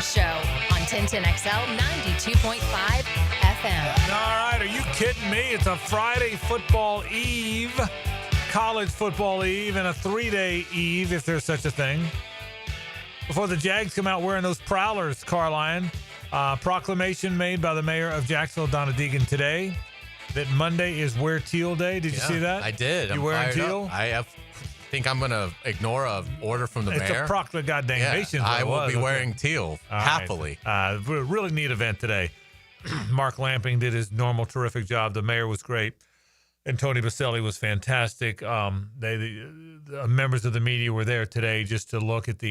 Frangie Show on 1010XL 92.5 FM. All right, are you kidding me? It's a Friday football eve, college football eve, and a 3-day eve, if there's such a thing. Before the Jags come out wearing those prowlers, Carline, proclamation made by the mayor of Jacksonville, Donna Deegan, today that Monday is Wear Teal Day. Did you see that? I did. You wearing teal? I think I'm going to ignore an order from the mayor. It's a proclamation. I will be wearing teal, happily. Right. Really neat event today. Mark Lamping did his normal terrific job. The mayor was great. And Tony Baselli was fantastic. The members of the media were there today just to look at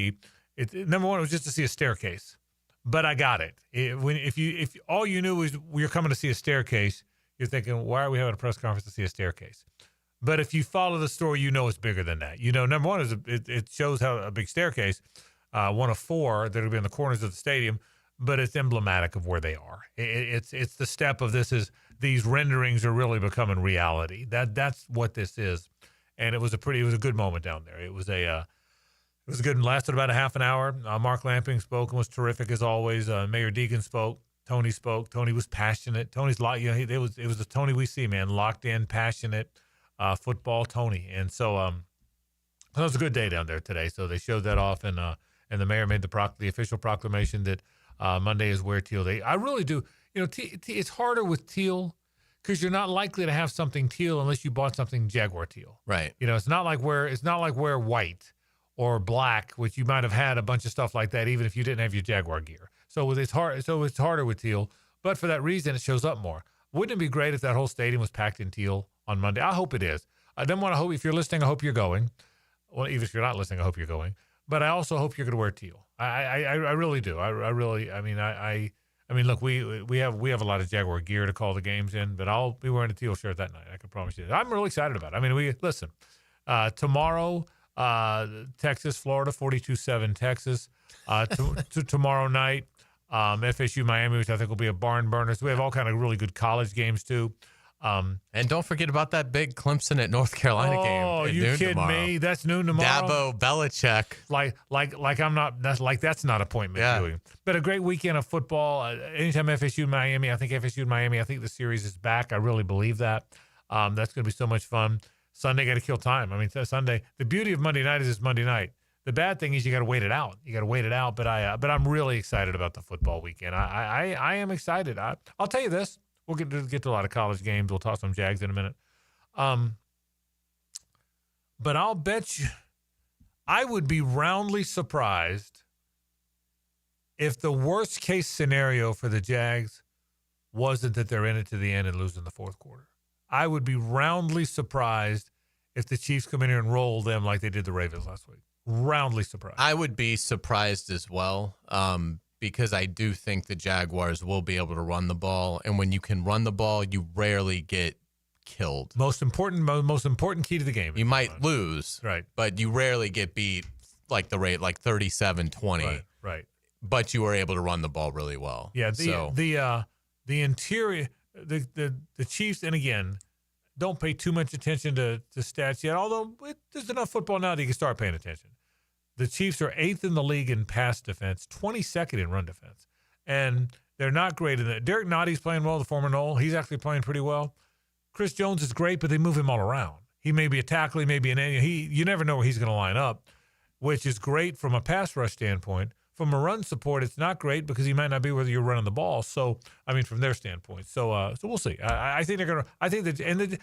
number one, it was just to see a staircase. But I got it. If all you knew was you're coming to see a staircase, you're thinking, why are we having a press conference to see a staircase? But if you follow the story, you know it's bigger than that. You know, number one is it shows how a big staircase, one of four that will be in the corners of the stadium, but it's emblematic of where they are. It's the step of this is these renderings are really becoming reality. That's what this is, and it was a good moment down there. It was a good and lasted about a half an hour. Mark Lamping spoke and was terrific as always. Mayor Deegan spoke. Tony spoke. Tony was passionate. Tony's it was the Tony we see, man, locked in, passionate. Football Tony. And so it was a good day down there today. So they showed that off, and the mayor made the official proclamation that Monday is Wear Teal Day. I really do. You know, it's harder with teal because you're not likely to have something teal unless you bought something Jaguar teal. Right. You know, it's not like wear white or black, which you might have had a bunch of stuff like that even if you didn't have your Jaguar gear. So it's hard. So it's harder with teal. But for that reason, it shows up more. Wouldn't it be great if that whole stadium was packed in teal on Monday? I hope it is. I then want to hope, if you're listening, I hope you're going. Well, even if you're not listening, I hope you're going. But I also hope you're going to wear teal. I really do. I mean, look, we have a lot of Jaguar gear to call the games in, but I'll be wearing a teal shirt that night. I can promise you that. I'm really excited about it. I mean, listen. Tomorrow, Texas, Florida, 42-7 Texas. Tomorrow night. FSU Miami, which I think will be a barn burner. So we have all kind of really good college games too. And don't forget about that big Clemson at North Carolina game. Oh, you kidding tomorrow. me? That's noon tomorrow. Dabo, Belichick. That's not appointment viewing. But a great weekend of football. Anytime FSU Miami, I think the series is back. I really believe that. That's going to be so much fun. Sunday, got to kill time. I mean, Sunday. The beauty of Monday night is it's Monday night. The bad thing is you got to wait it out. But I'm really excited about the football weekend. I am excited. I'll tell you this. We'll get to a lot of college games. We'll talk some Jags in a minute. But I'll bet you I would be roundly surprised if the worst case scenario for the Jags wasn't that they're in it to the end and lose in the fourth quarter. I would be roundly surprised if the Chiefs come in here and roll them like they did the Ravens last week. Roundly surprised. I would be surprised as well, because I do think the Jaguars will be able to run the ball, and when you can run the ball, you rarely get killed. Most important key to the game. You might lose, right? But you rarely get beat like 37-20. Right. But you were able to run the ball really well. Yeah. The interior, the Chiefs, and again, don't pay too much attention to stats yet. Although there's enough football now that you can start paying attention. The Chiefs are 8th in the league in pass defense, 22nd in run defense. And they're not great in that. Derek Notty's playing well, the former Knoll. He's actually playing pretty well. Chris Jones is great, but they move him all around. He may be a tackle, he may be an end. You never know where he's going to line up, which is great from a pass rush standpoint. From a run support, it's not great because he might not be whether you're running the ball. So, I mean, from their standpoint. So we'll see. I think they're going to – I think that – and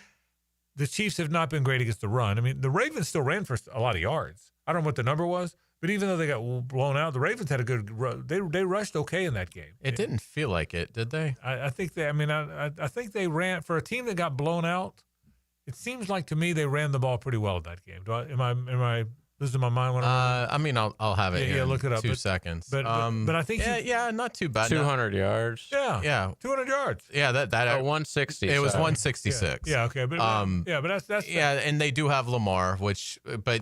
the Chiefs have not been great against the run. I mean, the Ravens still ran for a lot of yards. I don't know what the number was, but even though they got blown out, the Ravens had a good – they rushed okay in that game. It didn't feel like it, did they? I think they – I mean, I think they ran – for a team that got blown out, it seems like to me they ran the ball pretty well in that game. Am I losing my mind? I mean, I'll have it here look it up. 2 seconds. But I think not too bad. 200 yards. Yeah, 200 yards. Yeah, that 160. It was 166. Yeah, okay, but that's and they do have Lamar, but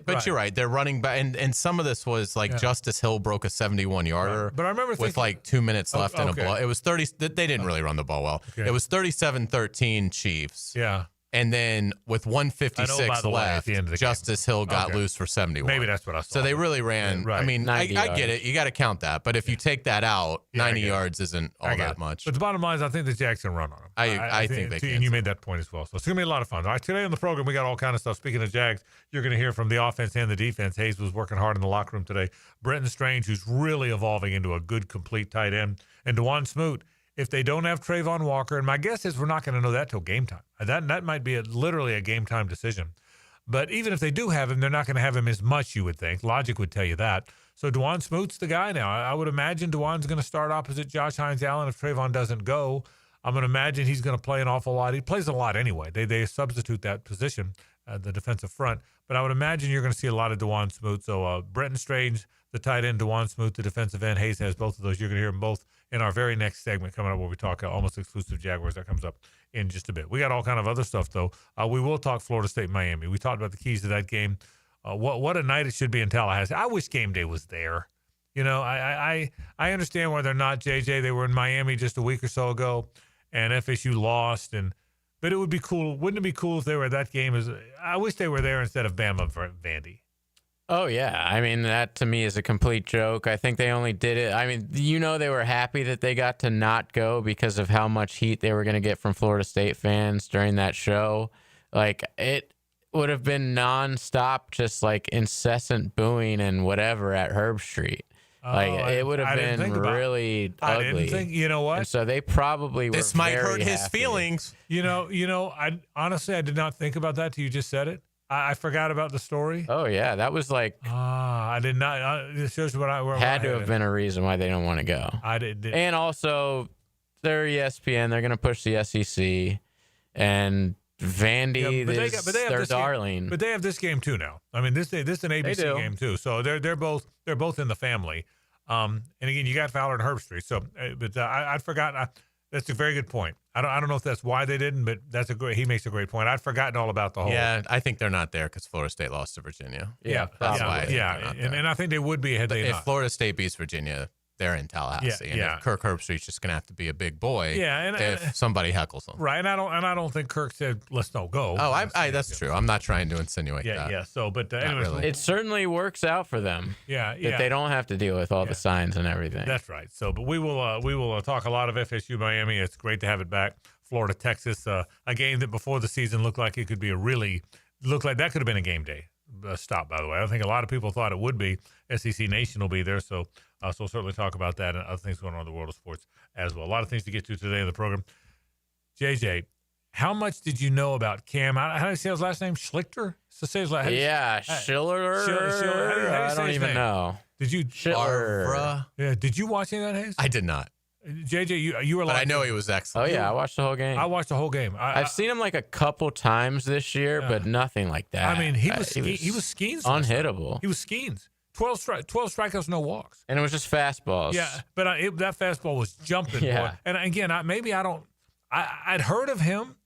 right. You're right. They're running back, and some of this was like Justice Hill broke a 71-yarder, but I remember with like 2 minutes left in a blow. It was 30. They didn't really run the ball well. Okay. It was 37-13 Chiefs. Yeah. And then with 156 way, at left, the end of the game. Justice Hill got loose for 71. Maybe that's what I saw. So they really ran. Yeah, right. I mean, I 90 get it. You got to count that. But if you take that out, 90 yards isn't all that much. But the bottom line is I think the Jags can run on them. I think they can. And you made that point as well. So it's going to be a lot of fun. All right, today on the program, we got all kind of stuff. Speaking of Jags, you're going to hear from the offense and the defense. Hayes was working hard in the locker room today. Brenton Strange, who's really evolving into a good, complete tight end. And DeJuan Smoot, if they don't have Trayvon Walker, and my guess is we're not going to know that till game time. That might be literally a game time decision. But even if they do have him, they're not going to have him as much, you would think. Logic would tell you that. So DeJuan Smoot's the guy now. I would imagine DeJuan's going to start opposite Josh Hines-Allen if Trayvon doesn't go. I'm going to imagine he's going to play an awful lot. He plays a lot anyway. They substitute that position, the defensive front. But I would imagine you're going to see a lot of DeJuan Smoot. So Brenton Strange, the tight end, DeJuan Smoot, the defensive end. Hayes has both of those. You're going to hear them both in our very next segment coming up where we talk almost exclusive Jaguars. That comes up in just a bit. We got all kind of other stuff, though. We will talk Florida State, Miami. We talked about the keys to that game. What a night it should be in Tallahassee. I wish game day was there. You know, I understand why they're not, JJ. They were in Miami just a week or so ago, and FSU lost. But it would be cool. Wouldn't it be cool if they were at that game? I wish they were there instead of Bama for Vandy. Oh, yeah. I mean, that to me is a complete joke. I think they only did it. I mean, they were happy that they got to not go because of how much heat they were going to get from Florida State fans during that show. Like, it would have been nonstop, just like incessant booing and whatever at Herb Street. It would have been really ugly. I didn't think, you know what? And so they probably were This might hurt very his happy. feelings. You know, I honestly did not think about that till you just said it. I forgot about the story. Oh, yeah. That was like I did not. It shows where had to have been a reason why they don't want to go. I did. And also, they're ESPN. They're going to push the SEC. And Vandy is their darling. But they have this game too now. I mean, this is an ABC game too. So they're both in the family. And again, you got Fowler and Herb Street. So, but I'd forgotten. That's a very good point. I don't know if that's why they didn't, but he makes a great point. I'd forgotten all about the whole. Yeah, I think they're not there because Florida State lost to Virginia. Yeah, that's why. And I think they would be had they if not. Florida State beats Virginia, they're in Tallahassee. If Kirk Herbstreit's just gonna have to be a big boy. Yeah, if somebody heckles him. Right, and I don't think Kirk said let's not go. Oh, that's true. I'm not trying to insinuate that. Yeah. So, but anyways, really. It certainly works out for them. Yeah. That they don't have to deal with all the signs and everything. That's right. So, but we will talk a lot of FSU Miami. It's great to have it back. Florida Texas, a game that before the season looked like it could be looked like that could have been a game day stop. By the way, I think a lot of people thought it would be. SEC Nation will be there, so we'll certainly talk about that and other things going on in the world of sports as well. A lot of things to get to today in the program. JJ, how much did you know about Cam? How do you say his last name? Schlichter? So say his last name. Yeah, Schiller. Schiller. I don't even know. Did you? Schiller. Yeah. Did you watch any of that, Hayes? I did not. JJ, you were like. But I know he was excellent. Oh yeah, I watched the whole game. I watched the whole game. I've seen him like a couple times this year, but nothing like that. I mean, he was Skeens. Unhittable. He was Skeens. 12 strikeouts, no walks. And it was just fastballs. Yeah, but that fastball was jumping. Yeah. Boy. And again, I'd heard of him.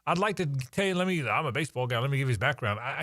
I'd like to tell you, I'm a baseball guy. Let me give you his background. I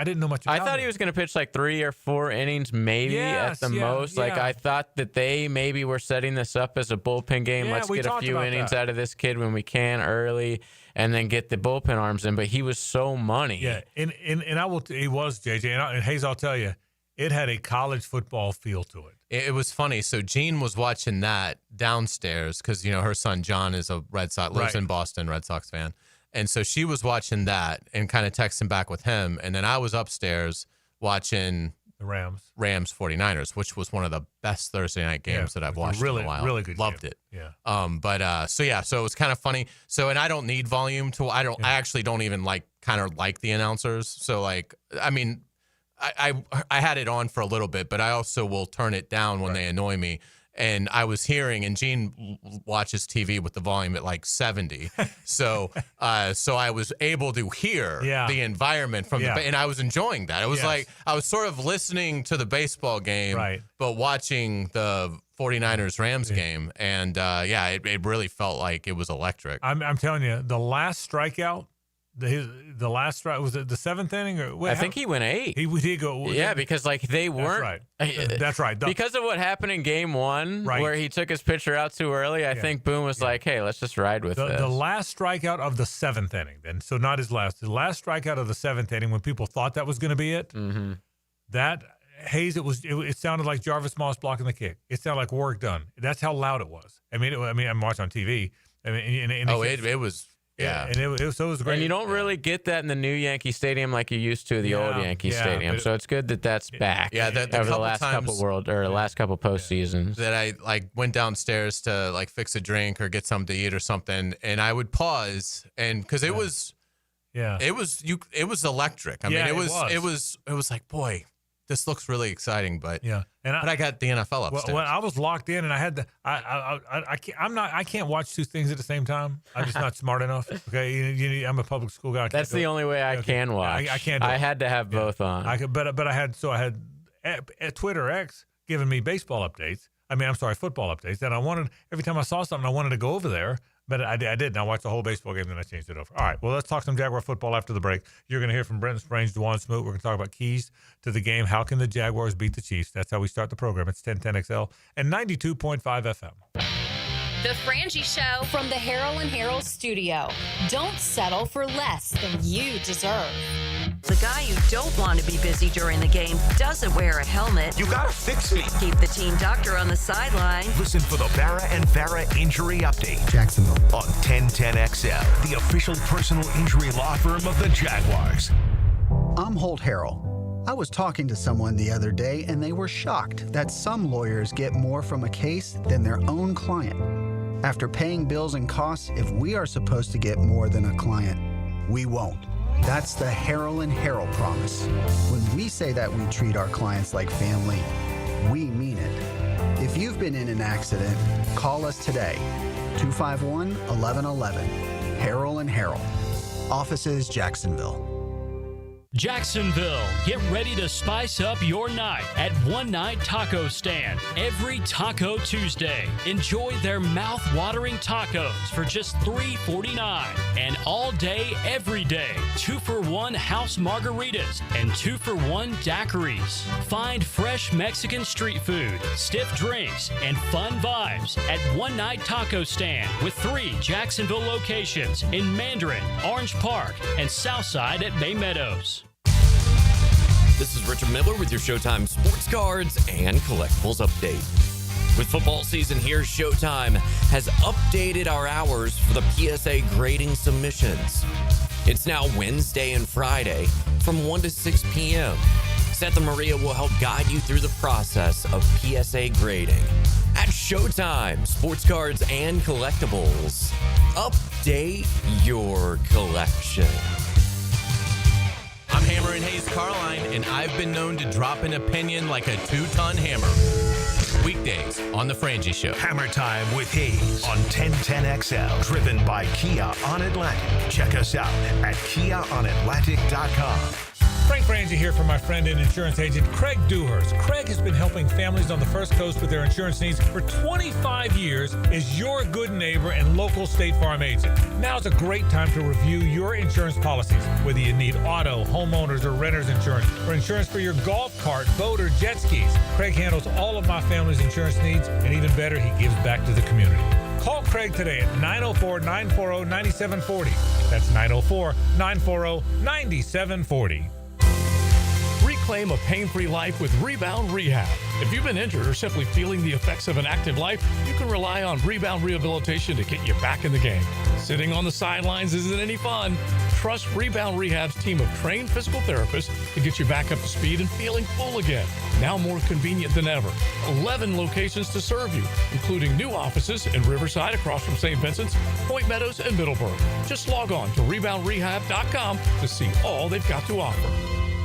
didn't know much about him. I thought he was going to pitch like 3 or 4 innings, maybe at the most. Like, I thought that they maybe were setting this up as a bullpen game. Let's get a few innings out of this kid when we can early and then get the bullpen arms in. But he was so money. Yeah, and he was, JJ. And Hayes, I'll tell you, it had a college football feel to it. It was funny. So Jean was watching that downstairs because, her son John is a Red Sox, lives in Boston, Red Sox fan. And so she was watching that and kind of texting back with him. And then I was upstairs watching the Rams 49ers, which was one of the best Thursday night games that I've watched in a while. Really good. Loved game. it. Yeah. So it was kind of funny. So, and I don't need volume I actually don't even like the announcers. So like, I mean, I had it on for a little bit, but I also will turn it down when they annoy me. And I was hearing, and Gene watches TV with the volume at like 70. So I was able to hear the environment from and I was enjoying that. It was like I was sort of listening to the baseball game, but watching the 49ers Rams game. And it really felt like it was electric. I'm telling you, the last strikeout the last strike, was it the 7th inning? Or I think he went 8. He did go. Yeah, because like they weren't. That's right. Because of what happened in game 1, where he took his pitcher out too early, I think Boone was like, "Hey, let's just ride with this." The last strikeout of the 7th inning, then, so not his last. The last strikeout of the 7th inning, when people thought that was going to be it, that Hayes, it sounded like Jarvis Moss blocking the kick. It sounded like work done. That's how loud it was. I mean, I'm watching on TV. I mean, it was. Yeah, and it was great. And you don't really get that in the new Yankee Stadium like you used to the old Yankee Stadium. So it's good that that's back. Yeah, over the last couple last couple postseasons. That I like went downstairs to like fix a drink or get something to eat or something, and I would pause and because it was electric. I mean, it was like, boy, this looks really exciting, but but I got the NFL upstairs. Well, I was locked in, and I had I can't watch 2 things at the same time. I'm just not smart enough. Okay, I'm a public school guy. That's the only way I can watch. I can't. I had to have both on. But I had at Twitter X giving me baseball updates. Football updates. And I wanted every time I saw something, I wanted to go over there. But I didn't. I watched the whole baseball game, then I changed it over. All right, well, let's talk some Jaguar football after the break. You're going to hear from Brenton Strange, DeJuan Smoot. We're going to talk about keys to the game. How can the Jaguars beat the Chiefs? That's how we start the program. It's 1010XL and 92.5 FM. The Frangie Show from the Harold and Harold studio. Don't settle for less than you deserve. The guy you don't want to be busy during the game doesn't wear a helmet. You gotta fix me. Keep the team doctor on the sideline. Listen for the Barra and Farah Injury Update. Jacksonville. On 1010XL, the official personal injury law firm of the Jaguars. I'm Holt Harrell. I was talking to someone the other day, and they were shocked that some lawyers get more from a case than their own client. After paying bills and costs, if we are supposed to get more than a client, we won't. That's the Harrell and Harrell promise. When we say that we treat our clients like family, we mean it. If you've been in an accident, call us today. 251-1111. Harrell and Harrell. Offices, Jacksonville. Jacksonville, get ready to spice up your night at One Night Taco Stand every Taco Tuesday. Enjoy their mouth-watering tacos for just $3.49 and all day, every day. 2-for-1 house margaritas and 2-for-1 daiquiris. Find fresh Mexican street food, stiff drinks, and fun vibes at One Night Taco Stand with 3 Jacksonville locations in Mandarin, Orange Park, and Southside at Bay Meadows. This is Richard Miller with your Showtime Sports Cards and Collectibles Update. With football season here, Showtime has updated our hours for the PSA grading submissions. It's now Wednesday and Friday from 1 to 6 p.m. Seth and Maria will help guide you through the process of PSA grading. At Showtime Sports Cards and Collectibles, update your collection. I'm Hammer and Hayes Carline, and I've been known to drop an opinion like a 2-ton hammer. Weekdays on The Frangie Show. Hammer Time with Hayes on 1010XL. Driven by Kia on Atlantic. Check us out at KiaOnAtlantic.com. Frank Frangie here for my friend and insurance agent Craig Dewhurst. Craig has been helping families on the First Coast with their insurance needs for 25 years as your good neighbor and local State Farm agent. Now's a great time to review your insurance policies, whether you need auto, homeowners, or renter's insurance, or insurance for your golf cart, boat, or jet skis. Craig handles all of my family's insurance needs, and even better, he gives back to the community. Call Craig today at 904-940-9740. That's 904-940-9740. Reclaim a pain-free life with Rebound Rehab. If you've been injured or simply feeling the effects of an active life, you can rely on Rebound Rehabilitation to get you back in the game. Sitting on the sidelines isn't any fun. Trust Rebound Rehab's team of trained physical therapists to get you back up to speed and feeling full again. Now more convenient than ever. 11 locations to serve you, including new offices in Riverside across from St. Vincent's, Point Meadows, and Middleborough. Just log on to reboundrehab.com to see all they've got to offer.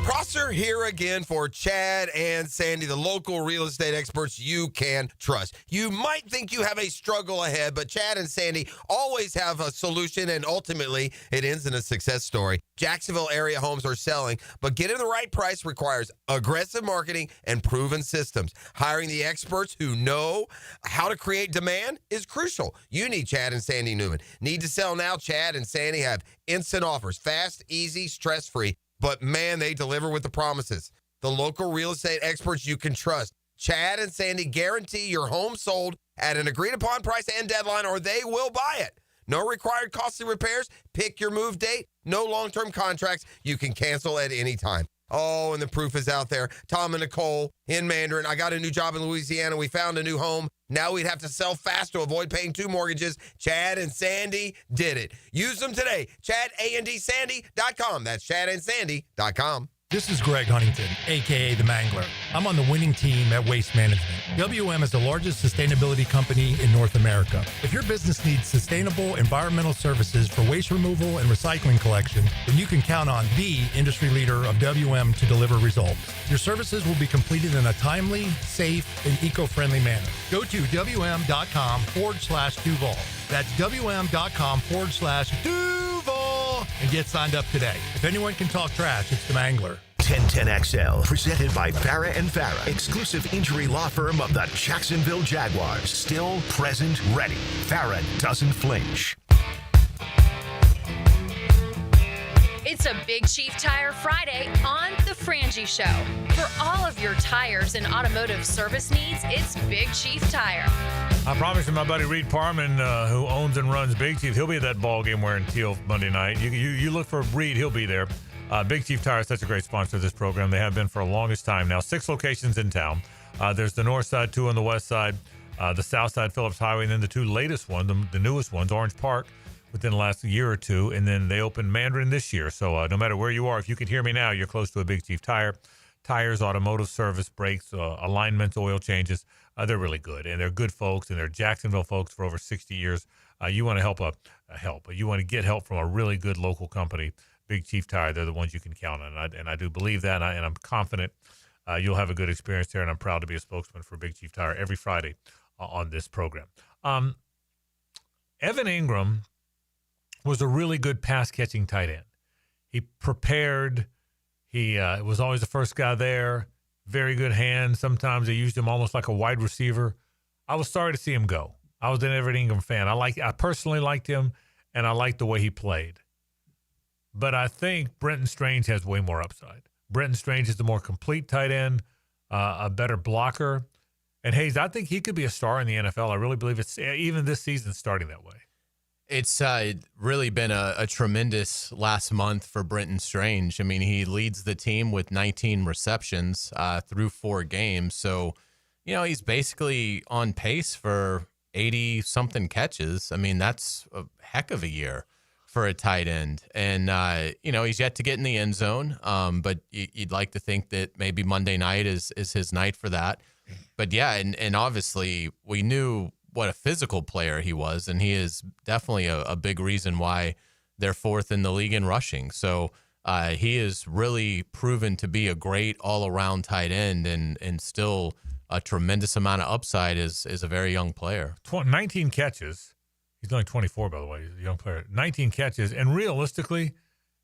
Prosser here again for Chad and Sandy, the local real estate experts you can trust. You might think you have a struggle ahead, but Chad and Sandy always have a solution, and ultimately it ends in a success story. Jacksonville area homes are selling, but getting the right price requires aggressive marketing and proven systems. Hiring the experts who know how to create demand is crucial. You need Chad and Sandy Newman. Need to sell now? Chad and Sandy have instant offers. Fast, easy, stress-free. But, man, they deliver with the promises. The local real estate experts you can trust. Chad and Sandy guarantee your home sold at an agreed-upon price and deadline, or they will buy it. No required costly repairs. Pick your move date. No long-term contracts. You can cancel at any time. Oh, and the proof is out there. Tom and Nicole in Mandarin. I got a new job in Louisiana. We found a new home. Now we'd have to sell fast to avoid paying 2 mortgages. Chad and Sandy did it. Use them today. ChadAndSandy.com. That's ChadAndSandy.com. This is Greg Huntington, a.k.a. The Mangler. I'm on the winning team at Waste Management. WM is the largest sustainability company in North America. If your business needs sustainable environmental services for waste removal and recycling collection, then you can count on the industry leader of WM to deliver results. Your services will be completed in a timely, safe, and eco-friendly manner. Go to WM.com/Duval. That's WM.com/Duval and get signed up today. If anyone can talk trash, it's the Mangler. 1010XL, presented by Farah and Farah, exclusive injury law firm of the Jacksonville Jaguars. Still, present, ready. Farah doesn't flinch. It's a Big Chief Tire Friday on The Frangie Show. For all of your tires and automotive service needs, it's Big Chief Tire. I promised you my buddy Reed Parman, who owns and runs Big Chief, he'll be at that ball game wearing teal Monday night. You look for Reed, he'll be there. Big Chief Tire is such a great sponsor of this program. They have been for the longest time now. 6 locations in town. There's the north side, 2 on the west side, the south side, Phillips Highway, and then the 2 latest ones, the newest ones, Orange Park, within the last year or 2, and then they opened Mandarin this year. So no matter where you are, if you can hear me now, you're close to a Big Chief Tire. Tires, automotive service, brakes, alignments, oil changes. They're really good, and they're good folks, and they're Jacksonville folks for over 60 years. You want to help. You want to get help from a really good local company, Big Chief Tire. They're the ones you can count on, and I do believe that, and I'm confident you'll have a good experience there, and I'm proud to be a spokesman for Big Chief Tire every Friday on this program. Evan Ingram was a really good pass-catching tight end. He prepared. He was always the first guy there. Very good hand. Sometimes they used him almost like a wide receiver. I was sorry to see him go. I was an Evan Ingram fan. I personally liked him, and I liked the way he played. But I think Brenton Strange has way more upside. Brenton Strange is the more complete tight end, a better blocker. And Hayes, I think he could be a star in the NFL. I really believe it's even this season starting that way. It's really been a tremendous last month for Brenton Strange. I mean, he leads the team with 19 receptions through 4 games. So, he's basically on pace for 80-something catches. I mean, that's a heck of a year for a tight end. And, he's yet to get in the end zone. But you'd like to think that maybe Monday night is his night for that. But, yeah, and obviously we knew what a physical player he was, and he is definitely a big reason why they're 4th in the league in rushing. So he is really proven to be a great all-around tight end and still a tremendous amount of upside as a very young player. 19 catches. He's only 24, by the way. He's a young player. 19 catches, and realistically,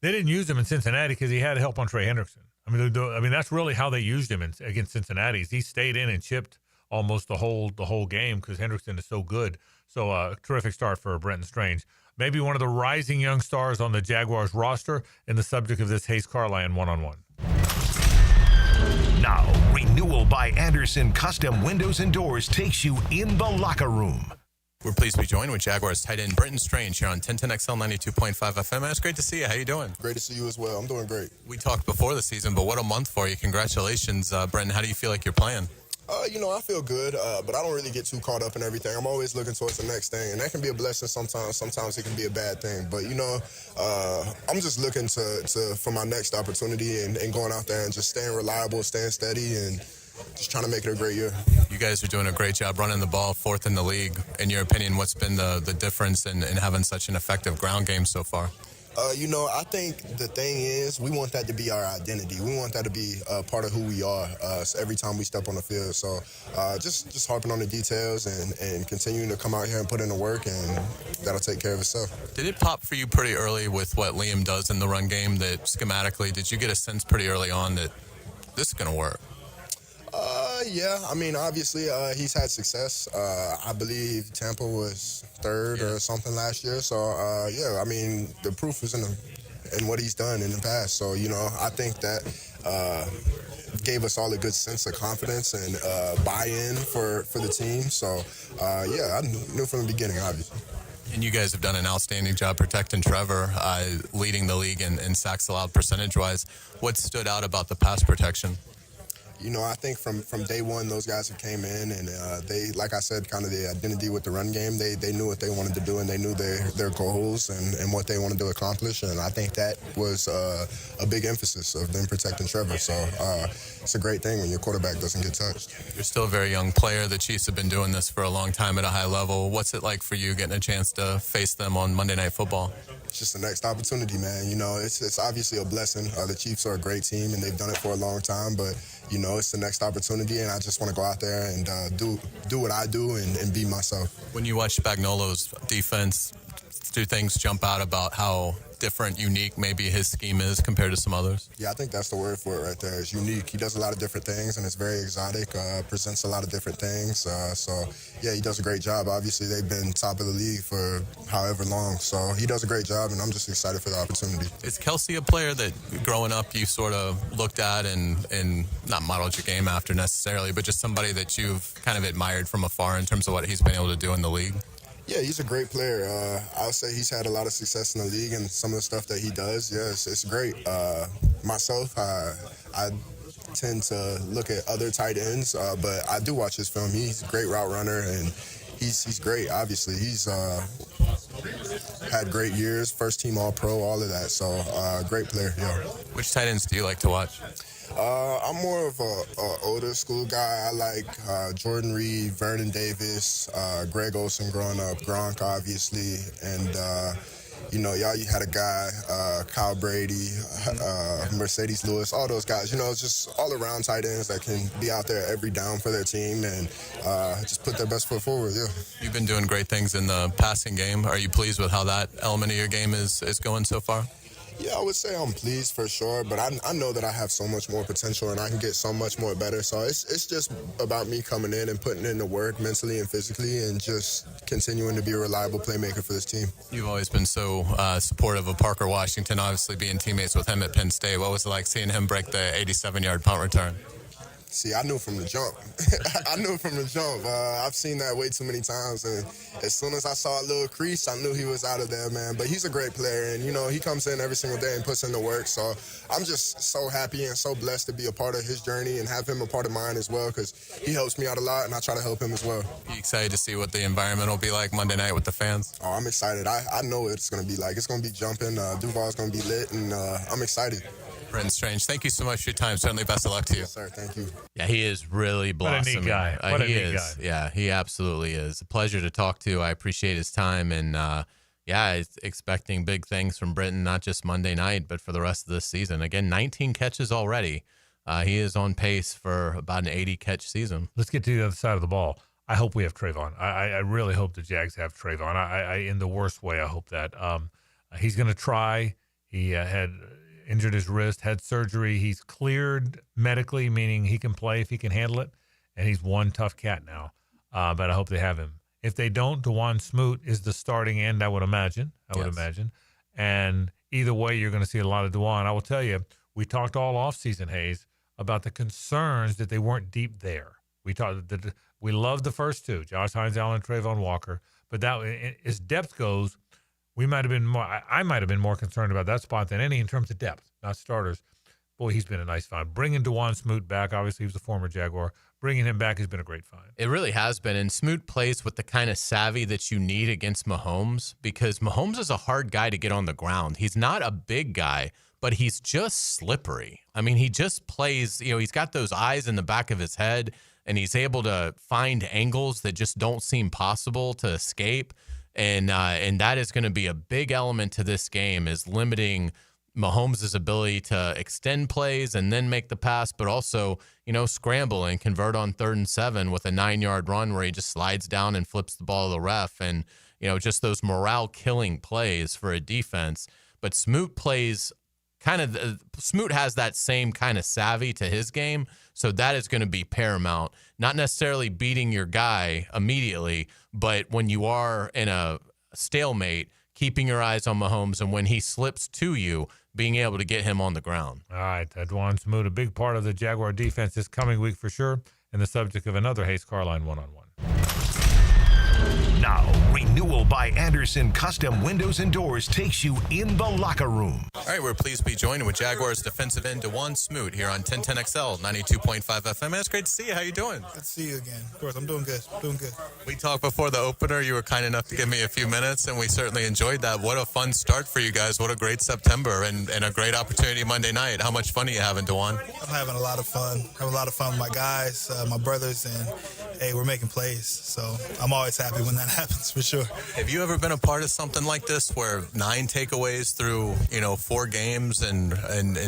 they didn't use him in Cincinnati because he had help on Trey Hendrickson. I mean, that's really how they used him against Cincinnati. He stayed in and chipped almost the whole game because Hendrickson is so good. So a terrific start for Brenton Strange. Maybe one of the rising young stars on the Jaguars roster, and the subject of this Hayes Carline one-on-one. Now, Renewal by Anderson Custom Windows and Doors takes you in the locker room. We're pleased to be joined with Jaguars tight end Brenton Strange here on 1010XL 92.5 FM. Man, it's great to see you. How you doing? Great to see you as well. I'm doing great. We talked before the season, but what a month for you. Congratulations, Brenton. How do you feel like you're playing? I feel good, but I don't really get too caught up in everything. I'm always looking towards the next thing, and that can be a blessing sometimes. Sometimes it can be a bad thing. But, I'm just looking for my next opportunity and going out there and just staying reliable, staying steady, and just trying to make it a great year. You guys are doing a great job running the ball, 4th in the league. In your opinion, what's been the difference in having such an effective ground game so far? I think the thing is we want that to be our identity. We want that to be part of who we are so every time we step on the field. So just harping on the details and continuing to come out here and put in the work, and that'll take care of itself. Did it pop for you pretty early with what Liam does in the run game, that schematically, did you get a sense pretty early on that this is going to work? Yeah, I mean, obviously, he's had success. I believe Tampa was third or something last year. So, yeah, I mean, the proof is in what he's done in the past. So, I think that gave us all a good sense of confidence and buy-in for the team. So, yeah, I knew from the beginning, obviously. And you guys have done an outstanding job protecting Trevor, leading the league in sacks allowed percentage-wise. What stood out about the pass protection? I think from day one, those guys who came in and they, like I said, kind of the identity with the run game, they knew what they wanted to do and they knew their goals and what they wanted to accomplish. And I think that was a big emphasis of them protecting Trevor. So it's a great thing when your quarterback doesn't get touched. You're still a very young player. The Chiefs have been doing this for a long time at a high level. What's it like for you getting a chance to face them on Monday Night Football? It's just the next opportunity, man. It's obviously a blessing. The Chiefs are a great team and they've done it for a long time, but it's the next opportunity, and I just want to go out there and do what I do and be myself. When you watch Spagnuolo's defense, do things jump out about how different, unique maybe his scheme is compared to some others? Yeah, I think that's the word for it right there. It's unique. He does a lot of different things, and it's very exotic, presents a lot of different things. So, yeah, he does a great job. Obviously, they've been top of the league for however long, so he does a great job, and I'm just excited for the opportunity. Is Kelsey a player that, growing up, you sort of looked at and not modeled your game after necessarily, but just somebody that you've kind of admired from afar in terms of what he's been able to do in the league? Yeah, he's a great player. I'll say he's had a lot of success in the league, and some of the stuff that he does, it's great. Myself, I tend to look at other tight ends, but I do watch his film. He's a great route runner, and he's great, obviously. He's had great years, first team All-Pro, all of that. So, great player, yeah. Which tight ends do you like to watch? I'm more of a older school guy. I like Jordan Reed, Vernon Davis, Greg Olsen growing up, Gronk, obviously. And, you had a guy, Kyle Brady, Mercedes Lewis, all those guys. It's just all-around tight ends that can be out there every down for their team and just put their best foot forward, yeah. You've been doing great things in the passing game. Are you pleased with how that element of your game is going so far? Yeah, I would say I'm pleased for sure, but I know that I have so much more potential and I can get so much more better. So it's just about me coming in and putting in the work mentally and physically and just continuing to be a reliable playmaker for this team. You've always been so supportive of Parker Washington, obviously being teammates with him at Penn State. What was it like seeing him break the 87-yard punt return? See, I knew from the jump. I've seen that way too many times, and as soon as I saw a little crease, I knew he was out of there, man. But he's a great player, and, he comes in every single day and puts in the work. So I'm just so happy and so blessed to be a part of his journey and have him a part of mine as well, because he helps me out a lot, and I try to help him as well. You excited to see what the environment will be like Monday night with the fans? Oh, I'm excited. I know what it's going to be like. It's going to be jumping. Duval's going to be lit, and I'm excited. Brenton Strange, thank you so much for your time. Certainly best of luck to you. Yes, sir. Thank you. Yeah, he is really blossoming. What a neat guy. What a neat guy. Yeah, he absolutely is. A pleasure to talk to. I appreciate his time. And, expecting big things from Brenton, not just Monday night, but for the rest of this season. Again, 19 catches already. He is on pace for about an 80-catch season. Let's get to the other side of the ball. I hope we have Trayvon. I really hope the Jags have Trayvon. I in the worst way, I hope that. He's going to try. He had injured his wrist, had surgery. He's cleared medically, meaning he can play if he can handle it, and he's one tough cat now. But I hope they have him. If they don't, DeJuan Smoot is the starting end, I would imagine. And either way, you're going to see a lot of DeJuan. I will tell you, we talked all offseason, Hayes, about the concerns that they weren't deep there. We loved the first two, Josh Hines, Allen, Trayvon Walker. But that, as depth goes, I might have been more concerned about that spot than any in terms of depth, not starters. Boy, he's been a nice find. Bringing DeJuan Smoot back, obviously he was a former Jaguar. Bringing him back has been a great find. It really has been. And Smoot plays with the kind of savvy that you need against Mahomes, because Mahomes is a hard guy to get on the ground. He's not a big guy, but he's just slippery. I mean, he just plays, he's got those eyes in the back of his head, and he's able to find angles that just don't seem possible to escape. And that is going to be a big element to this game, is limiting Mahomes' ability to extend plays and then make the pass, but also, scramble and convert on 3rd and 7 with a 9-yard run where he just slides down and flips the ball to the ref. And, just those morale-killing plays for a defense. But Smoot plays Smoot has that same kind of savvy to his game, so that is going to be paramount. Not necessarily beating your guy immediately, but when you are in a stalemate, keeping your eyes on Mahomes, and when he slips to you, being able to get him on the ground. All right, Edwan Smoot, a big part of the Jaguar defense this coming week for sure, and the subject of another Hayes Carline one-on-one. Now, Renewal by Anderson Custom Windows and Doors takes you in the locker room. All right, we're pleased to be joined with Jaguars defensive end DeJuan Smoot here on 1010XL, 92.5 FM. It's great to see you. How you doing? Good to see you again. Of course, I'm doing good. Doing good. We talked before the opener. You were kind enough to give me a few minutes, and we certainly enjoyed that. What a fun start for you guys. What a great September and a great opportunity Monday night. How much fun are you having, DeJuan? I'm having a lot of fun. Having a lot of fun with my guys, my brothers, and, hey, we're making plays. So I'm always happy when that happens, for sure. Have you ever been a part of something like this where 9 takeaways through, 4 games and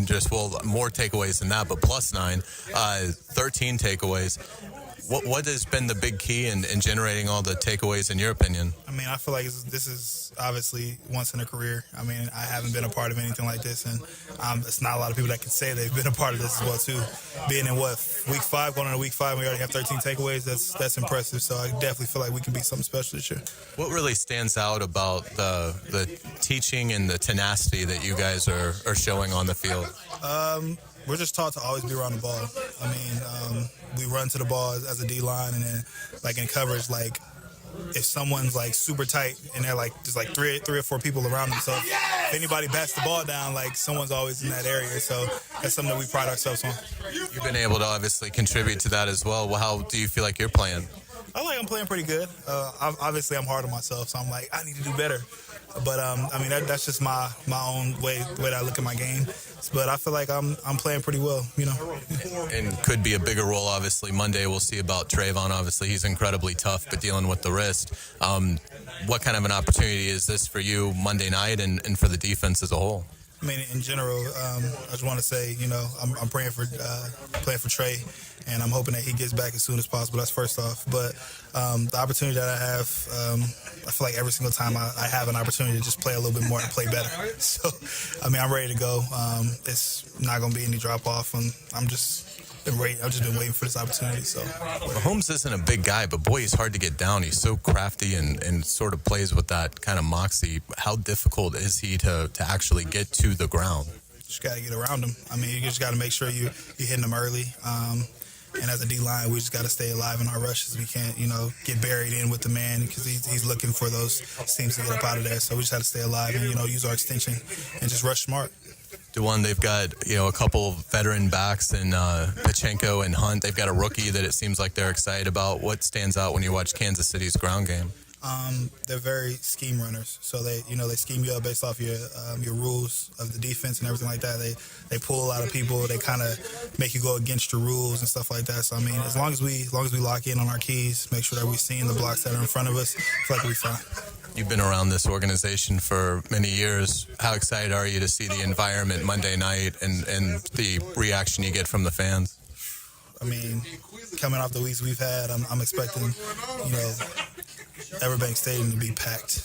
just, more takeaways than that, but plus 9, 13 takeaways? What has been the big key in generating all the takeaways, in your opinion? I mean, I feel like this is obviously once in a career. I mean, I haven't been a part of anything like this, and it's not a lot of people that can say they've been a part of this as well, too. Being in, week 5, going into week 5, we already have 13 takeaways. That's impressive, so I definitely feel like we can be something special this year. What really stands out about the teaching and the tenacity that you guys are showing on the field? We're just taught to always be around the ball. I mean, we run to the ball as a D-line, and then, in coverage, if someone's, super tight and they're, there's, 3 or 4 people around them, so if anybody bats the ball down, someone's always in that area, so that's something that we pride ourselves on. You've been able to obviously contribute to that as well. Well, how do you feel like you're playing? I feel like I'm playing pretty good. Obviously, I'm hard on myself, so I'm I need to do better. But, I mean, that's just my own way that I look at my game. But I feel like I'm playing pretty well, And could be a bigger role, obviously. Monday we'll see about Trayvon. Obviously, he's incredibly tough, but dealing with the wrist. What kind of an opportunity is this for you Monday night and for the defense as a whole? I mean, in general, I just want to say, I'm praying for playing for Trey, and I'm hoping that he gets back as soon as possible. That's first off. But the opportunity that I have, I feel like every single time I have an opportunity to just play a little bit more and play better. So, I mean, I'm ready to go. It's not going to be any drop off, and I've just been waiting for this opportunity. So, Mahomes isn't a big guy, but boy, he's hard to get down. He's so crafty and sort of plays with that kind of moxie. How difficult is he to actually get to the ground? Just got to get around him. I mean, you just got to make sure you're hitting him early. And as a D-line, we just got to stay alive in our rushes. We can't, get buried in with the man because he's looking for those seams to get up out of there. So we just have to stay alive and, use our extension and just rush smart. DeJuan, they've got, a couple veteran backs in Pachenko and Hunt. They've got a rookie that it seems like they're excited about. What stands out when you watch Kansas City's ground game? They're very scheme runners. So they scheme you up based off your rules of the defense and everything like that. They pull a lot of people. They kind of make you go against your rules and stuff like that. So I mean, as long as we lock in on our keys, make sure that we're seeing the blocks that are in front of us, I feel like we'll be fine. You've been around this organization for many years. How excited are you to see the environment Monday night and the reaction you get from the fans? I mean, coming off the weeks we've had, I'm expecting, Everbank Stadium to be packed.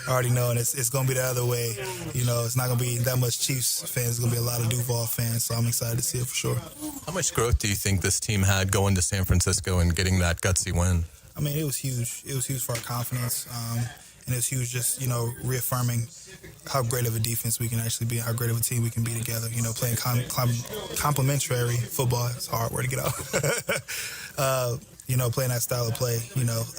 I already know, and it's going to be the other way. It's not going to be that much Chiefs fans. It's going to be a lot of Duval fans, so I'm excited to see it for sure. How much growth do you think this team had going to San Francisco and getting that gutsy win? I mean, it was huge. It was huge for our confidence, and it was huge just, reaffirming how great of a defense we can actually be, how great of a team we can be together. Playing complementary football. It's a hard word to get out. Playing that style of play,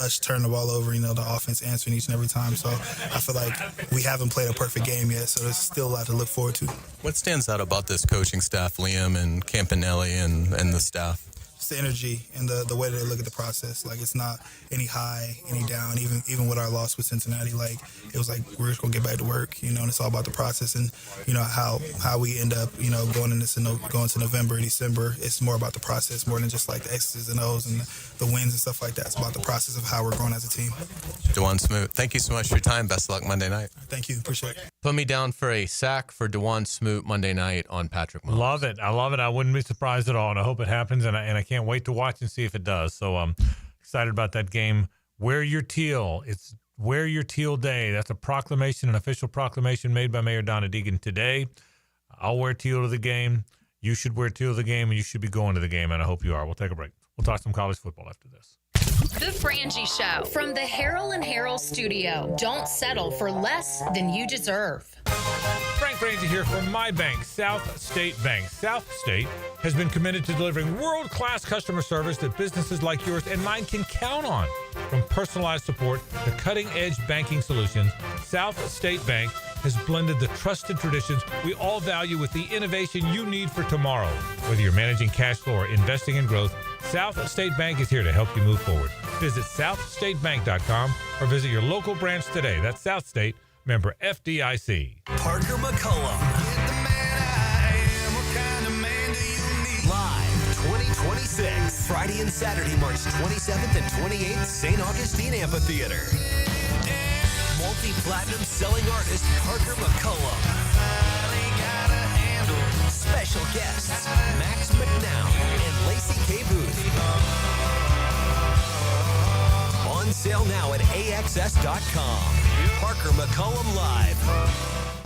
us turning the ball over, the offense answering each and every time. So I feel like we haven't played a perfect game yet, so there's still a lot to look forward to. What stands out about this coaching staff, Liam and Campanelli and the staff? it's the energy and the way that they look at the process. Like, it's not any high, any down. Even with our loss with Cincinnati, like, it was like, we're just gonna get back to work, and it's all about the process. And how we end up, going to November, December. It's more about the process more than just like the X's and O's and the wins and stuff like that. It's about the process of how we're growing as a team. DeJuan Smoot, thank you so much for your time. Best of luck Monday night. Thank you. Appreciate it. Put me down for a sack for DeJuan Smoot Monday night on Patrick Mahomes. Love it. I love it. I wouldn't be surprised at all, and I hope it happens, and I can't wait to watch and see if it does. So I'm excited about that game. Wear your teal. It's Wear Your Teal Day. That's a proclamation, an official proclamation made by Mayor Donna Deegan today. I'll wear teal to the game. You should wear teal to the game, and you should be going to the game, and I hope you are. We'll take a break. We'll talk some college football after this. The Frangie Show from the Harrell and Harrell studio. Don't settle for less than you deserve. Frank Frangie here from my bank, South State Bank. South State has been committed to delivering world-class customer service that businesses like yours and mine can count on. From personalized support to cutting-edge banking solutions, South State Bank has blended the trusted traditions we all value with the innovation you need for tomorrow. Whether you're managing cash flow or investing in growth, South State Bank is here to help you move forward. Visit southstatebank.com or visit your local branch today. That's South State, member FDIC. Parker McCullum. Live 2026. Friday and Saturday, March 27th and 28th, St. Augustine Amphitheater. Multi-platinum selling artist Parker McCullum. Special guests Max McNown and Lacey K. Booth. On sale now at AXS.com. Parker McCullum Live.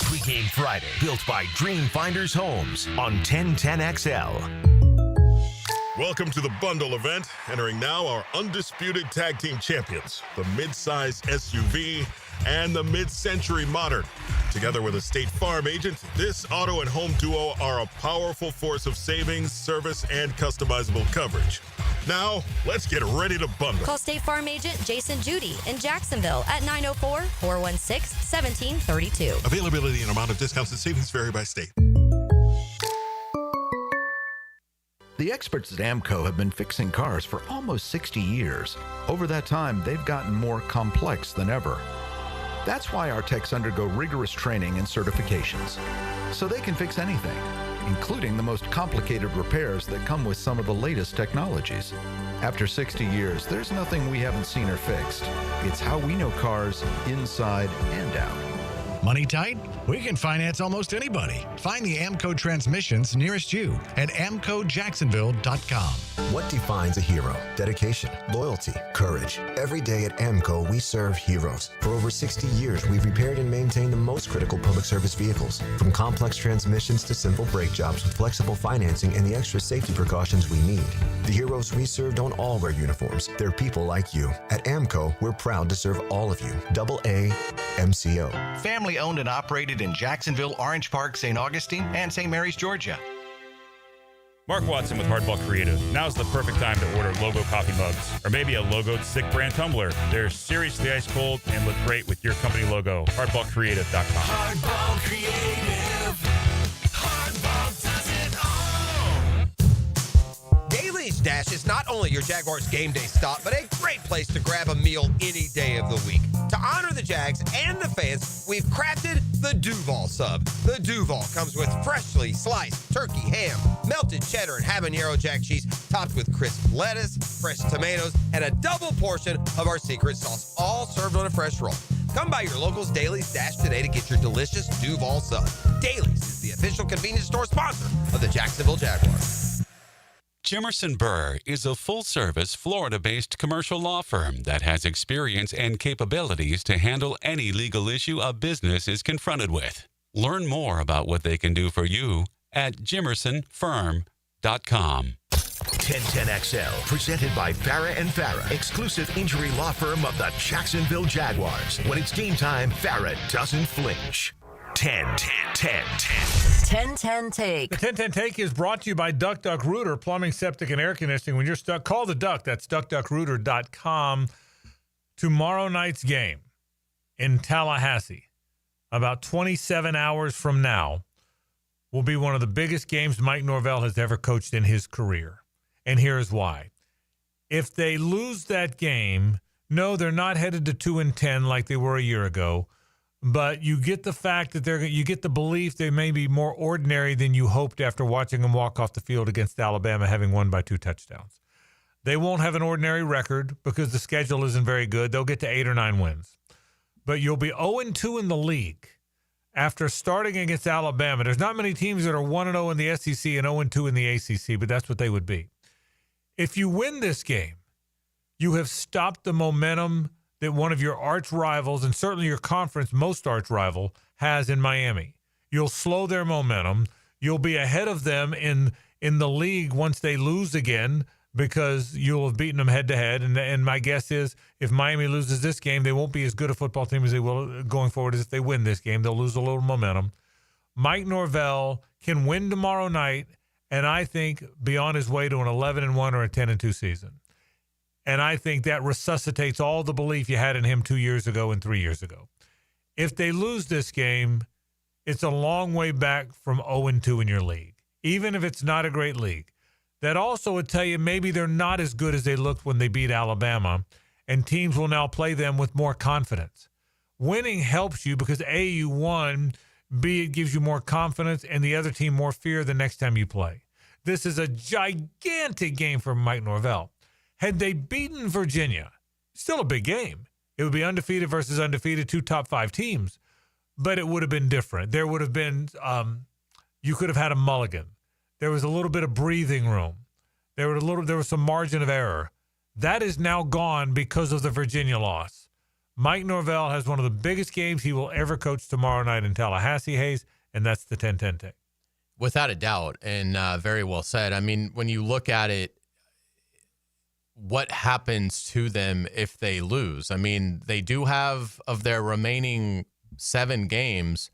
Pre-Game Friday, built by Dreamfinders Homes on 1010XL. Welcome to the bundle event. Entering now our undisputed tag team champions, the mid-size SUV and the mid-century modern. Together with a State Farm agent, this auto and home duo are a powerful force of savings, service, and customizable coverage. Now, let's get ready to bundle. Call State Farm agent Jason Judy in Jacksonville at 904-416-1732. Availability and amount of discounts and savings vary by state. The experts at AMCO have been fixing cars for almost 60 years. Over that time, they've gotten more complex than ever. That's why our techs undergo rigorous training and certifications, so they can fix anything, including the most complicated repairs that come with some of the latest technologies. After 60 years, there's nothing we haven't seen or fixed. It's how we know cars inside and out. Money tight? We can finance almost anybody. Find the AMCO transmissions nearest you at amcojacksonville.com. What defines a hero? Dedication, loyalty, courage. Every day at AMCO, we serve heroes. For over 60 years, we've repaired and maintained the most critical public service vehicles. From complex transmissions to simple brake jobs with flexible financing and the extra safety precautions we need. The heroes we serve don't all wear uniforms. They're people like you. At AMCO, we're proud to serve all of you. AA MCO. Family owned and operated in Jacksonville, Orange Park, St. Augustine, and St. Mary's, Georgia. Mark Watson with Hardball Creative. Now's the perfect time to order logo coffee mugs or maybe a logoed Sick brand tumbler. They're seriously ice cold and look great with your company logo. Hardballcreative.com. Hardball Creative. Hardball does it all. Daly's Dash is not only your Jaguars game day stop, but a great place to grab a meal any day of the week. To honor the Jags and the fans, we've crafted the Duval sub. The Duval comes with freshly sliced turkey, ham, melted cheddar, and habanero jack cheese, topped with crisp lettuce, fresh tomatoes, and a double portion of our secret sauce, all served on a fresh roll. Come by your local's Daly's Dash today to get your delicious Duval sub. Daly's is the official convenience store sponsor of the Jacksonville Jaguars. Jimerson Burr is a full-service, Florida-based commercial law firm that has experience and capabilities to handle any legal issue a business is confronted with. Learn more about what they can do for you at jimersonfirm.com. 1010XL, presented by Farah and Farah, exclusive injury law firm of the Jacksonville Jaguars. When it's game time, Farah doesn't flinch. 10-10 Take. The 10-10 Take is brought to you by Duck Duck Rooter, plumbing, septic, and air conditioning. When you're stuck, call the Duck. That's duckduckrooter.com. Tomorrow night's game in Tallahassee, about 27 hours from now, will be one of the biggest games Mike Norvell has ever coached in his career. And here's why. If they lose that game, no, they're not headed to 2-10 like they were a year ago, but you get the fact that you get the belief they may be more ordinary than you hoped after watching them walk off the field against Alabama, having won by 2 touchdowns. They won't have an ordinary record because the schedule isn't very good. They'll get to 8 or 9 wins. But you'll be 0-2 in the league after starting against Alabama. There's not many teams that are 1-0 in the SEC and 0-2 in the ACC, but that's what they would be. If you win this game, you have stopped the momentum that one of your arch rivals, and certainly your conference most arch rival, has in Miami. You'll slow their momentum. You'll be ahead of them in the league once they lose again because you'll have beaten them head-to-head. And my guess is if Miami loses this game, they won't be as good a football team as they will going forward as if they win this game. They'll lose a little momentum. Mike Norvell can win tomorrow night, and I think be on his way to an 11-1 or a 10-2 season. And I think that resuscitates all the belief you had in him 2 years ago and 3 years ago. If they lose this game, it's a long way back from 0-2 in your league, even if it's not a great league. That also would tell you maybe they're not as good as they looked when they beat Alabama, and teams will now play them with more confidence. Winning helps you because, A, you won, B, it gives you more confidence, and the other team more fear the next time you play. This is a gigantic game for Mike Norvell. Had they beaten Virginia, still a big game. It would be undefeated versus undefeated, 2 top 5 teams, but it would have been different. There would have been, you could have had a mulligan. There was a little bit of breathing room. There was some margin of error. That is now gone because of the Virginia loss. Mike Norvell has one of the biggest games he will ever coach tomorrow night in Tallahassee, Hayes, and that's the 10-10 take. Without a doubt, and very well said. I mean, when you look at it, what happens to them if they lose? I mean, they do have, of their remaining 7 games,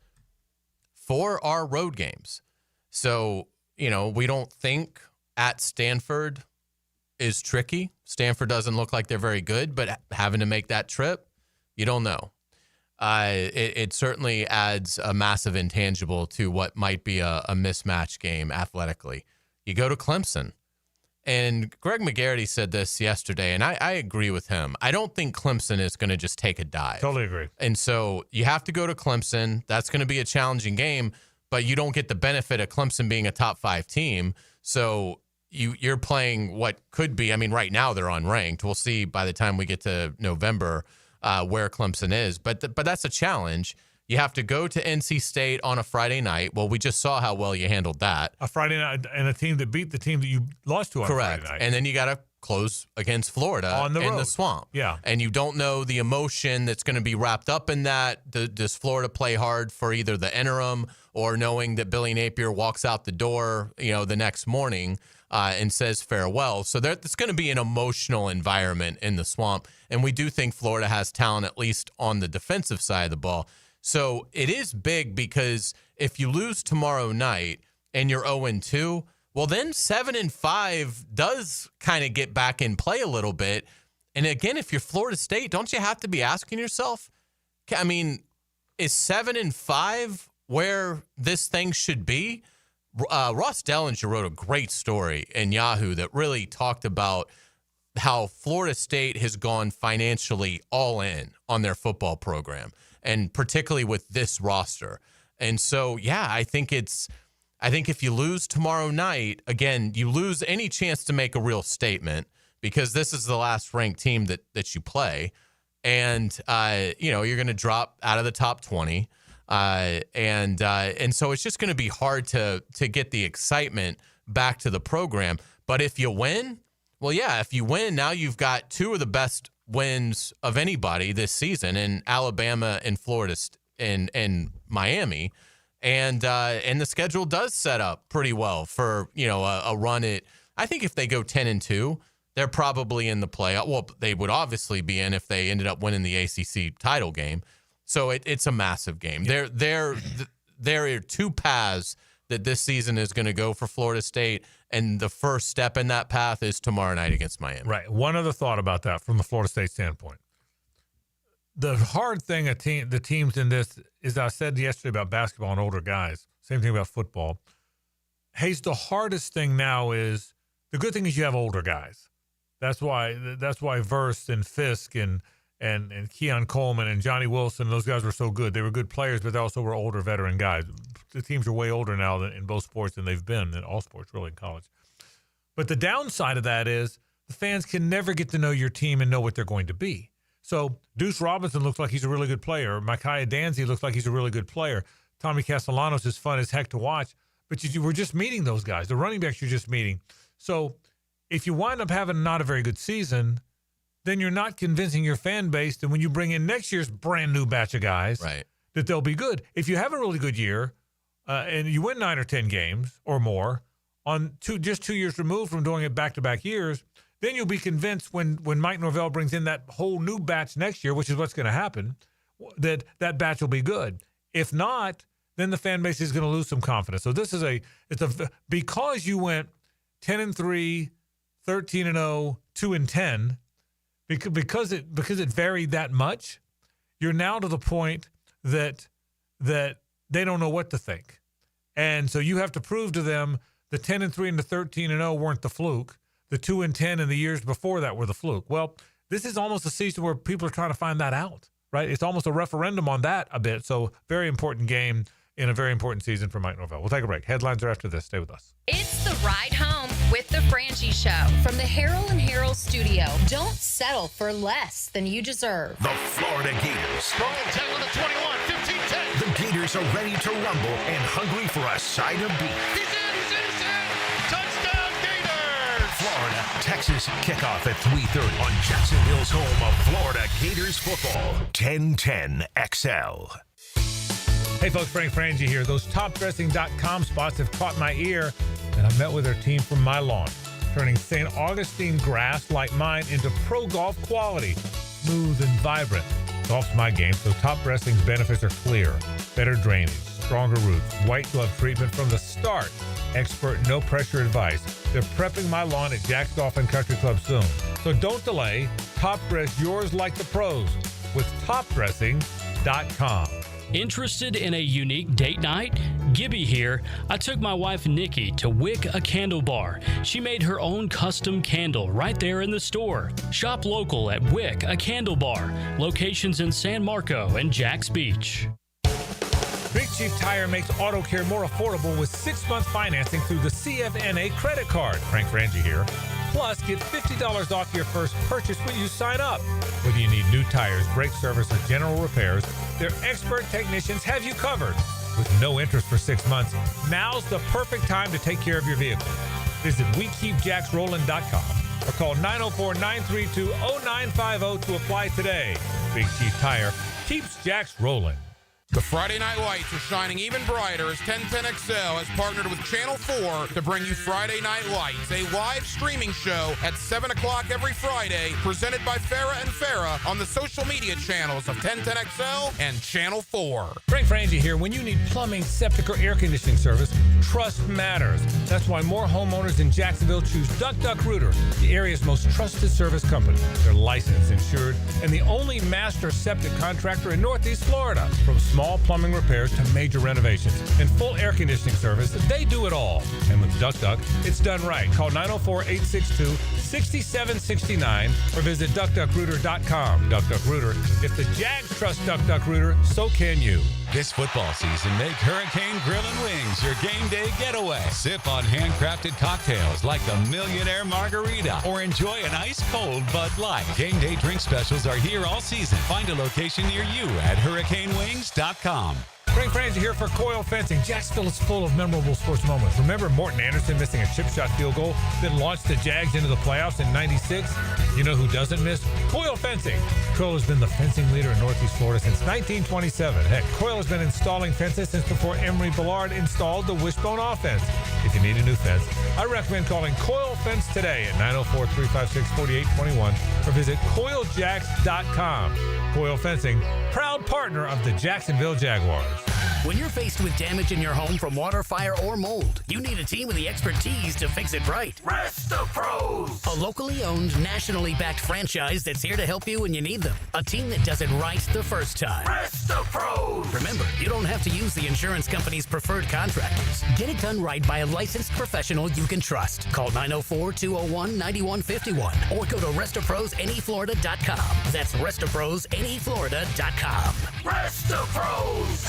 4 are road games. So, we don't think at Stanford is tricky. Stanford doesn't look like they're very good, but having to make that trip, you don't know. It certainly adds a massive intangible to what might be a mismatch game athletically. You go to Clemson. And Greg McGarity said this yesterday, and I agree with him. I don't think Clemson is going to just take a dive. Totally agree. And so you have to go to Clemson. That's going to be a challenging game, but you don't get the benefit of Clemson being a top 5 team. So you're playing what could be, I mean, right now they're unranked. We'll see by the time we get to November where Clemson is. But that's a challenge. You have to go to NC State on a Friday night. Well, we just saw how well you handled that. A Friday night and a team that beat the team that you lost to on Correct. Friday night. And then you got to close against Florida on the in road. The Swamp. Yeah. And you don't know the emotion that's going to be wrapped up in that. Does Florida play hard for either the interim or knowing that Billy Napier walks out the door, the next morning and says farewell? So it's going to be an emotional environment in the Swamp. And we do think Florida has talent, at least on the defensive side of the ball. So it is big because if you lose tomorrow night and you're 0-2, well, then 7-5 does kind of get back in play a little bit. And again, if you're Florida State, don't you have to be asking yourself, I mean, is 7-5 where this thing should be? Ross Dellinger wrote a great story in Yahoo that really talked about how Florida State has gone financially all in on their football program, and particularly with this roster. And so, yeah, I think if you lose tomorrow night, again, you lose any chance to make a real statement because this is the last ranked team that you play. And, you're going to drop out of the top 20. And so it's just going to be hard to get the excitement back to the program. But if you win, well, yeah, if you win, now you've got 2 of the best wins of anybody this season in Alabama and Florida and Miami. And the schedule does set up pretty well for, a run at, I think if they go 10-2, they're probably in the play. Well, they would obviously be in if they ended up winning the ACC title game. So it's a massive game. Yeah. There are 2 paths that this season is going to go for Florida State, and the first step in that path is tomorrow night against Miami. Right. One other thought about that from the Florida State standpoint. The hard thing the teams in this is, I said yesterday about basketball and older guys, same thing about football. Hayes, the hardest thing now is the good thing is you have older guys. That's why Verse and Fisk and Keon Coleman and Johnny Wilson, those guys were so good. They were good players, but they also were older veteran guys. The teams are way older now in both sports than they've been in all sports, really, in college. But the downside of that is the fans can never get to know your team and know what they're going to be. So Deuce Robinson looks like he's a really good player. Micaiah Danzy looks like he's a really good player. Tommy Castellanos is fun as heck to watch. But you were just meeting those guys. The running backs you're just meeting. So if you wind up having not a very good season, then you're not convincing your fan base that when you bring in next year's brand new batch of guys, that they'll be good. If you have a really good year and you win 9 or 10 games or more on just 2 years removed from doing it back-to-back years, then you'll be convinced when Mike Norvell brings in that whole new batch next year, which is what's going to happen, that batch will be good. If not, then the fan base is going to lose some confidence. So this is because you went 10-3, 13-0, 2-10, because it varied that much, you're now to the point that they don't know what to think. And so you have to prove to them the 10-3 and the 13-0 weren't the fluke. The 2-10 and the years before that were the fluke. Well, this is almost a season where people are trying to find that out, right? It's almost a referendum on that a bit. So very important game in a very important season for Mike Norvell. We'll take a break. Headlines are after this. Stay with us. It's the ride home with the Frangie Show from the Harold and Harold studio. Don't settle for less than you deserve. The Florida Gators. Rolling 10 with a 21, 15-10. The Gators are ready to rumble and hungry for a side of beef. He's in. Touchdown, Gators. Florida, Texas kickoff at 3:30 on Jacksonville's home of Florida Gators football. 1010 XL. Hey folks, Frangie here. Those topdressing.com spots have caught my ear, and I met with their team from my lawn, turning St. Augustine grass like mine into pro golf quality, smooth and vibrant. Golf's my game, so Top Dressing's benefits are clear. Better drainage, stronger roots, white glove treatment from the start, expert no-pressure advice. They're prepping my lawn at Jack's Golf and Country Club soon. So don't delay. Top dress yours like the pros with topdressing.com. Interested in a unique date night? Gibby here. I took my wife Nikki to Wick a Candle Bar. She made her own custom candle right there in the store. Shop local at Wick a Candle Bar. Locations in San Marco and Jacks Beach. Big Chief Tire makes auto care more affordable with 6-month financing through the CFNA credit card. Frank Frangie here. Plus, get $50 off your first purchase when you sign up. Whether you need new tires, brake service, or general repairs, their expert technicians have you covered. With no interest for 6 months, now's the perfect time to take care of your vehicle. Visit WeKeepJacksRollin.com or call 904-932-0950 to apply today. Big Chief Tire keeps Jacks rolling. The Friday Night Lights are shining even brighter as 1010XL has partnered with Channel 4 to bring you Friday Night Lights, a live streaming show at 7 o'clock every Friday, presented by Farrah and Farrah on the social media channels of 1010XL and Channel 4. Frank Frangie here. When you need plumbing, septic, or air conditioning service, trust matters. That's why more homeowners in Jacksonville choose Duck Duck Rooter, the area's most trusted service company. They're licensed, insured, and the only master septic contractor in Northeast Florida. From small plumbing repairs to major renovations and full air conditioning service, they do it all. And with Duck Duck, it's done right. Call 904-862-6769 or visit duckduckrooter.com. Duck Duck Rooter. If the Jags trust Duck Duck Rooter, so can you. This football season, make Hurricane Grill and Wings your game day getaway. Sip on handcrafted cocktails like the Millionaire Margarita or enjoy an ice-cold Bud Light. Game day drink specials are here all season. Find a location near you at hurricanewings.com. Frank Frangie here for Coyle Fencing. Jacksonville is full of memorable sports moments. Remember Morton Anderson missing a chip shot field goal that launched the Jags into the playoffs in '96? You know who doesn't miss? Coyle Fencing. Coyle has been the fencing leader in Northeast Florida since 1927. Heck, Coyle has been installing fences since before Emery Ballard installed the wishbone offense. If you need a new fence, I recommend calling Coyle Fence today at 904-356-4821 or visit CoyleJacks.com. Coyle Fencing, proud partner of the Jacksonville Jaguars. When you're faced with damage in your home from water, fire, or mold, you need a team with the expertise to fix it right. Rest the Pros! A locally owned, nationally backed franchise that's here to help you when you need them. A team that does it right the first time. Rest the Pros! Remember, you don't have to use the insurance company's preferred contractors. Get it done right by a licensed professional you can trust. Call 904-201-9151 or go to restofprosneflorida.com. That's restofprosneflorida.com. Rest the Pros!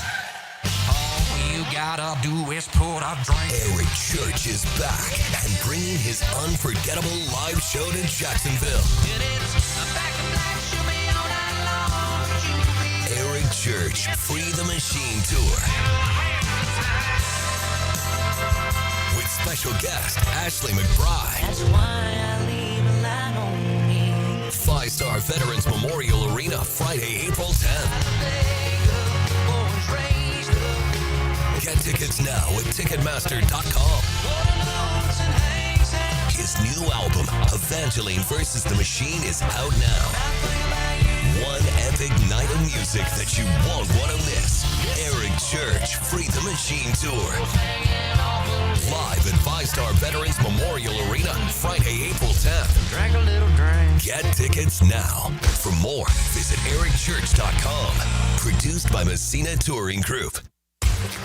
All you gotta do is put a drink. Eric Church is back and bringing his unforgettable live show to Jacksonville. Eric Church, Free the Machine Tour. With special guest Ashley McBride. That's why I leave a light on me. 5-Star Veterans Memorial Arena, Friday, April 10th. Get tickets now at Ticketmaster.com. His new album, Evangeline vs. the Machine, is out now. One epic night of music that you won't want to miss. Eric Church, Free the Machine Tour. Live at 5-Star Veterans Memorial Arena, Friday, April 10th. Drink a little drink. Get tickets now. For more, visit ericchurch.com. Produced by Messina Touring Group.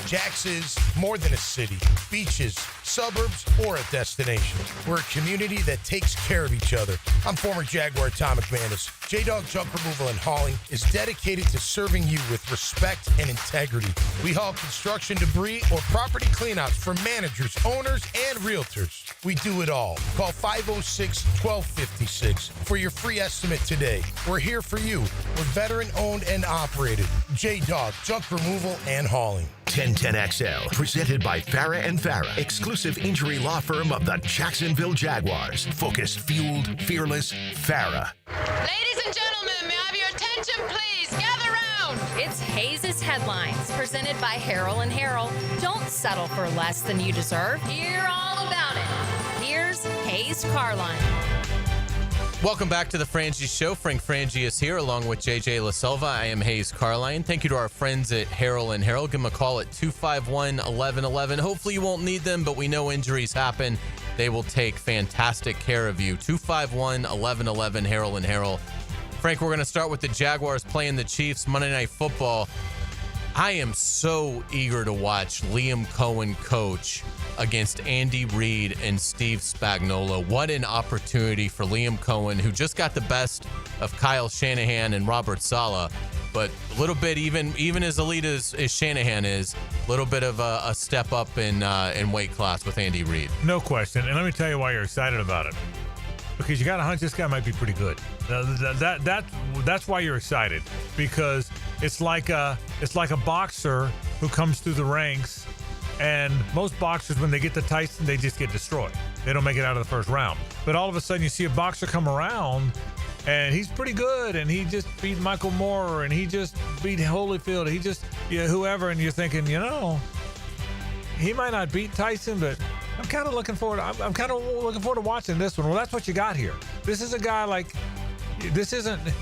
Jax is more than a city, beaches, suburbs, or a destination. We're a community that takes care of each other. I'm former Jaguar Tom McManus. J-Dog Junk Removal and Hauling is dedicated to serving you with respect and integrity. We haul construction debris or property cleanouts for managers, owners, and realtors. We do it all. Call 506-1256 for your free estimate today. We're here for you. We're veteran-owned and operated. J-Dog Junk Removal and Hauling. 1010XL, presented by Farah & Farah, exclusive injury law firm of the Jacksonville Jaguars. Focused, fueled, fearless, Farah. Ladies and gentlemen, may I have your attention, please? Gather round. It's Hayes' Headlines, presented by Harrell & Harrell. Don't settle for less than you deserve. Hear all about it. Here's Hayes Carline. Welcome back to the Frangie Show. Frank Frangie is here along with JJ LaSelva. I am Hayes Carline. Thank you to our friends at Harrell & Harrell. Give them a call at 251-1111. Hopefully you won't need them, but we know injuries happen. They will take fantastic care of you. 251-1111, Harrell & Harrell. Frank, we're going to start with the Jaguars playing the Chiefs Monday Night Football. I am so eager to watch Liam Cohen coach against Andy Reid and Steve Spagnuolo. What an opportunity for Liam Cohen, who just got the best of Kyle Shanahan and Robert Saleh, but a little bit, even as elite as Shanahan is, a little bit of a step up in weight class with Andy Reid. No question. And let me tell you why you're excited about it. Because you got a hunch this guy might be pretty good. That's why you're excited. Because it's like a boxer who comes through the ranks, and most boxers, when they get to Tyson, they just get destroyed. They don't make it out of the first round. But all of a sudden, you see a boxer come around, and he's pretty good, and he just beat Michael Moore, and he just beat Holyfield, he just whoever, and you're thinking, he might not beat Tyson, but I'm kind of looking forward. I'm kind of looking forward to watching this one. Well, that's what you got here. This is a guy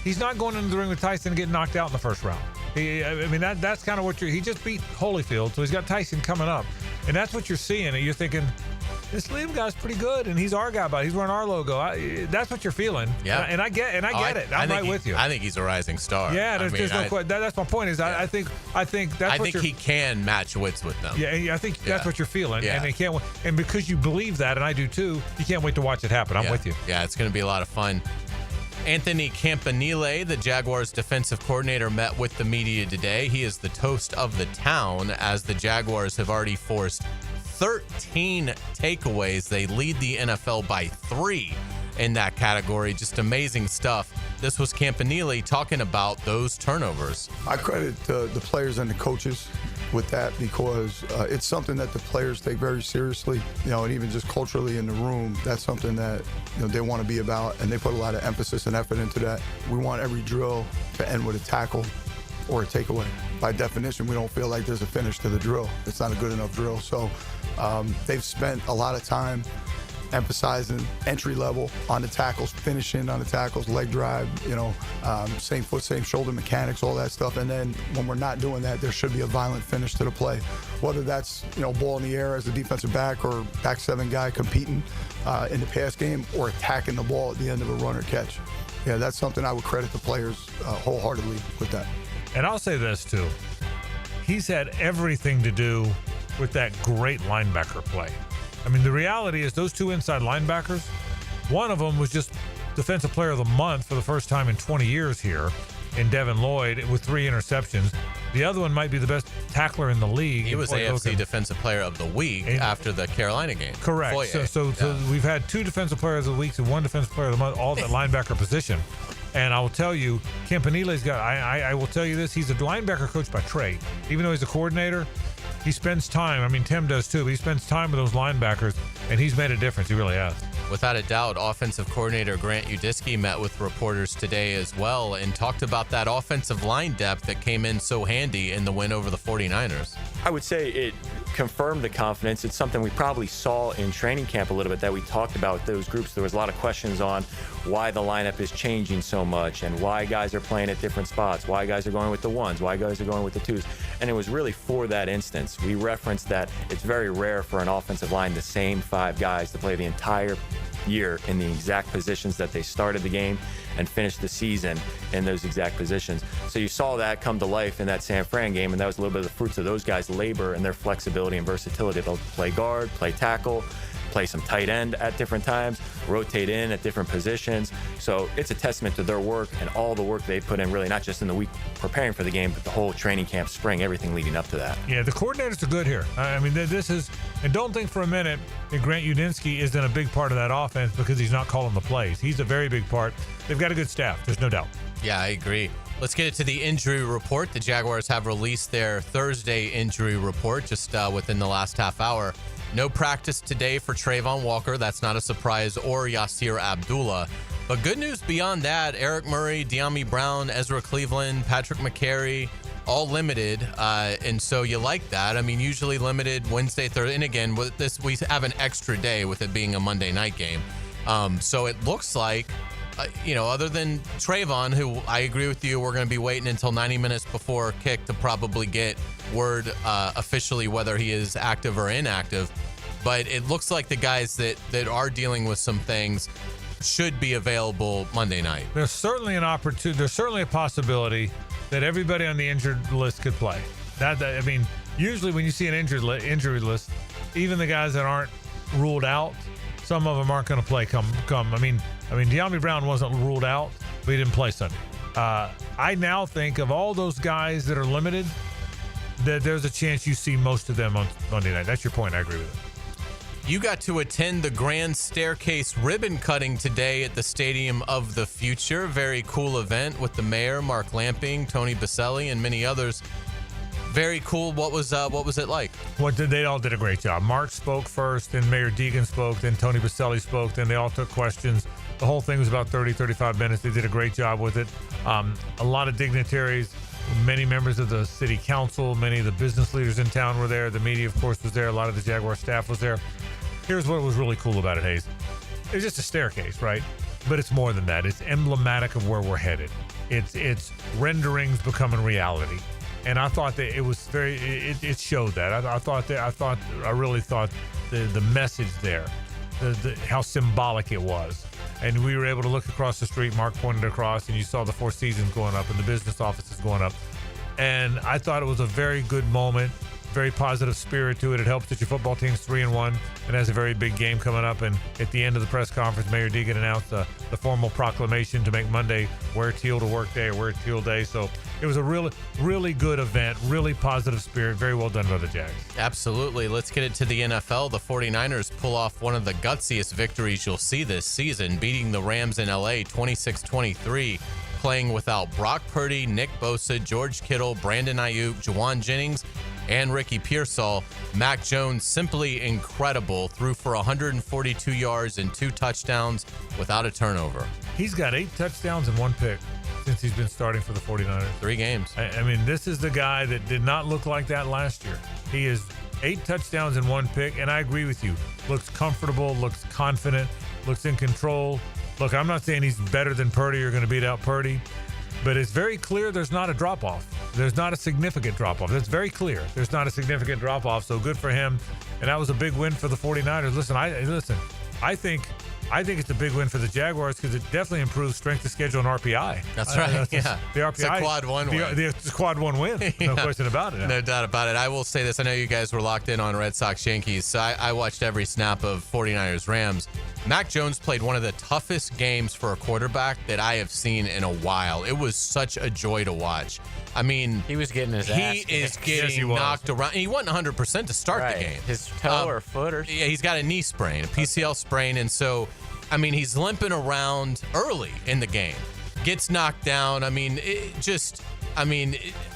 he's not going into the ring with Tyson and getting knocked out in the first round. That's kind of what he just beat Holyfield, so he's got Tyson coming up. And that's what you're seeing. And you're thinking, this Liam guy's pretty good, and he's our guy, but he's wearing our logo. That's what you're feeling. Yeah. And I get it. I'm right with you. I think he's a rising star. Yeah, there's no question. That's my point. I think he can match wits with them. Yeah, I think that's what you're feeling. Yeah. And they can't. And because you believe that, and I do too, you can't wait to watch it happen. I'm with you. Yeah, it's going to be a lot of fun. Anthony Campanile, the Jaguars defensive coordinator, met with the media today. He is the toast of the town, as the Jaguars have already forced 13 takeaways. They lead the NFL by 3 in that category. Just amazing stuff. This was Campanile talking about those turnovers. I credit the players and the coaches with that, because it's something that the players take very seriously, and even just culturally in the room, that's something that they want to be about, and they put a lot of emphasis and effort into that. We want every drill to end with a tackle or a takeaway. By definition, we don't feel like there's a finish to the drill. It's not a good enough drill. So they've spent a lot of time emphasizing entry level on the tackles, finishing on the tackles, leg drive, same foot, same shoulder mechanics, all that stuff. And then when we're not doing that, there should be a violent finish to the play. Whether that's, ball in the air as a defensive back or back seven guy competing in the pass game or attacking the ball at the end of a run or catch. Yeah, that's something I would credit the players wholeheartedly with that. And I'll say this too. He's had everything to do with that great linebacker play. I mean, the reality is those two inside linebackers, one of them was just Defensive Player of the Month for the first time in 20 years here in Devin Lloyd with 3 interceptions. The other one might be the best tackler in the league. He was AFC Defensive Player of the Week after the Carolina game. Correct. So we've had 2 Defensive Players of the Week and 1 Defensive Player of the Month, all at linebacker position. And I will tell you, Campanile's got, I will tell you this, he's a linebacker coach by trade. Even though he's a coordinator, he spends time. I mean, Tim does too, but he spends time with those linebackers, and he's made a difference. He really has. Without a doubt, offensive coordinator Grant Udisky met with reporters today as well and talked about that offensive line depth that came in so handy in the win over the 49ers. I would say it confirmed the confidence. It's something we probably saw in training camp a little bit that we talked about with those groups. There was a lot of questions on why the lineup is changing so much and why guys are playing at different spots, why guys are going with the ones, why guys are going with the twos. And it was really for that instance. We referenced that it's very rare for an offensive line, the same 5 guys, to play the entire year in the exact positions that they started the game and finished the season in those exact positions. So you saw that come to life in that San Fran game, and that was a little bit of the fruits of those guys' labor and their flexibility and versatility. They'll play guard, play tackle, play some tight end at different times, rotate in at different positions. So it's a testament to their work and all the work they put in, really, not just in the week preparing for the game, but the whole training camp, spring, everything leading up to that. Yeah, the coordinators are good here. I mean, this is, and don't think for a minute that Grant Udinski isn't a big part of that offense because he's not calling the plays. He's a very big part. They've got a good staff. There's no doubt. Yeah, I agree. Let's get it to the injury report. The Jaguars have released their Thursday injury report just within the last half hour. No practice today for Trayvon Walker. That's not a surprise, or Yasir Abdullah. But good news beyond that, Eric Murray, De'Ami Brown, Ezra Cleveland, Patrick McCary, all limited. And so you like that. I mean, usually limited Wednesday, Thursday. And again, with this, we have an extra day with it being a Monday night game. So it looks like, other than Trayvon, who I agree with you, we're going to be waiting until 90 minutes before kick to probably get word officially whether he is active or inactive. But it looks like the guys that are dealing with some things should be available Monday night. There's certainly an opportunity. There's certainly a possibility that everybody on the injured list could play. I mean, usually when you see an injury list, even the guys that aren't ruled out, some of them aren't going to play come. I mean, De'Ami Brown wasn't ruled out, but he didn't play Sunday. I now think of all those guys that are limited, that there's a chance you see most of them on Monday night. That's your point. I agree with it. You got to attend the Grand Staircase ribbon cutting today at the Stadium of the Future. Very cool event with the mayor, Mark Lamping, Tony Baselli, and many others. Very cool. What was it like? They all did a great job. Mark spoke first, then Mayor Deegan spoke, then Tony Baselli spoke, then they all took questions. The whole thing was about 30, 35 minutes. They did a great job with it. A lot of dignitaries, many members of the city council, many of the business leaders in town were there. The media, of course, was there. A lot of the Jaguar staff was there. Here's what was really cool about it, Hayes. It was just a staircase, right? But it's more than that. It's emblematic of where we're headed. It's renderings becoming reality. And I thought that it was it showed that. I really thought the message there, how symbolic it was. And we were able to look across the street. Mark pointed across, and you saw the Four Seasons going up and the business offices going up. And I thought it was a very good moment, very positive spirit to it. It helps that your football team's 3-1 and has a very big game coming up. And at the end of the press conference, Mayor Deegan announced the formal proclamation to make Monday Wear Teal to Work Day or Wear Teal Day. So it was a really, really good event, really positive spirit. Very well done by the Jags. Absolutely. Let's get it to the NFL. The 49ers pull off one of the gutsiest victories you'll see this season, beating the Rams in LA 26-23. Playing without Brock Purdy, Nick Bosa, George Kittle, Brandon Ayuk, Juwan Jennings, and Ricky Pearsall. Mac Jones, simply incredible, threw for 142 yards and 2 touchdowns without a turnover. He's got 8 touchdowns and 1 pick since he's been starting for the 49ers. 3 games. I mean, this is the guy that did not look like that last year. He is 8 touchdowns and 1 pick, and I agree with you. Looks comfortable, looks confident, looks in control. Look, I'm not saying he's better than Purdy or going to beat out Purdy, but it's very clear there's not a drop-off. There's not a significant drop-off. That's very clear. There's not a significant drop-off, so good for him. And that was a big win for the 49ers. Listen, I think it's a big win for the Jaguars because it definitely improves strength of schedule and RPI. That's right. The RPI. It's a quad one win. It's a quad one win. No question about it. No doubt about it. I will say this. I know you guys were locked in on Red Sox Yankees, so I watched every snap of 49ers Rams. Mac Jones played one of the toughest games for a quarterback that I have seen in a while. It was such a joy to watch. I mean, he was getting his ass He is getting knocked around. He wasn't 100% to start the game. His toe or foot or something. Yeah, he's got a knee sprain, a PCL sprain, and so, I mean, he's limping around early in the game. Gets knocked down. I mean,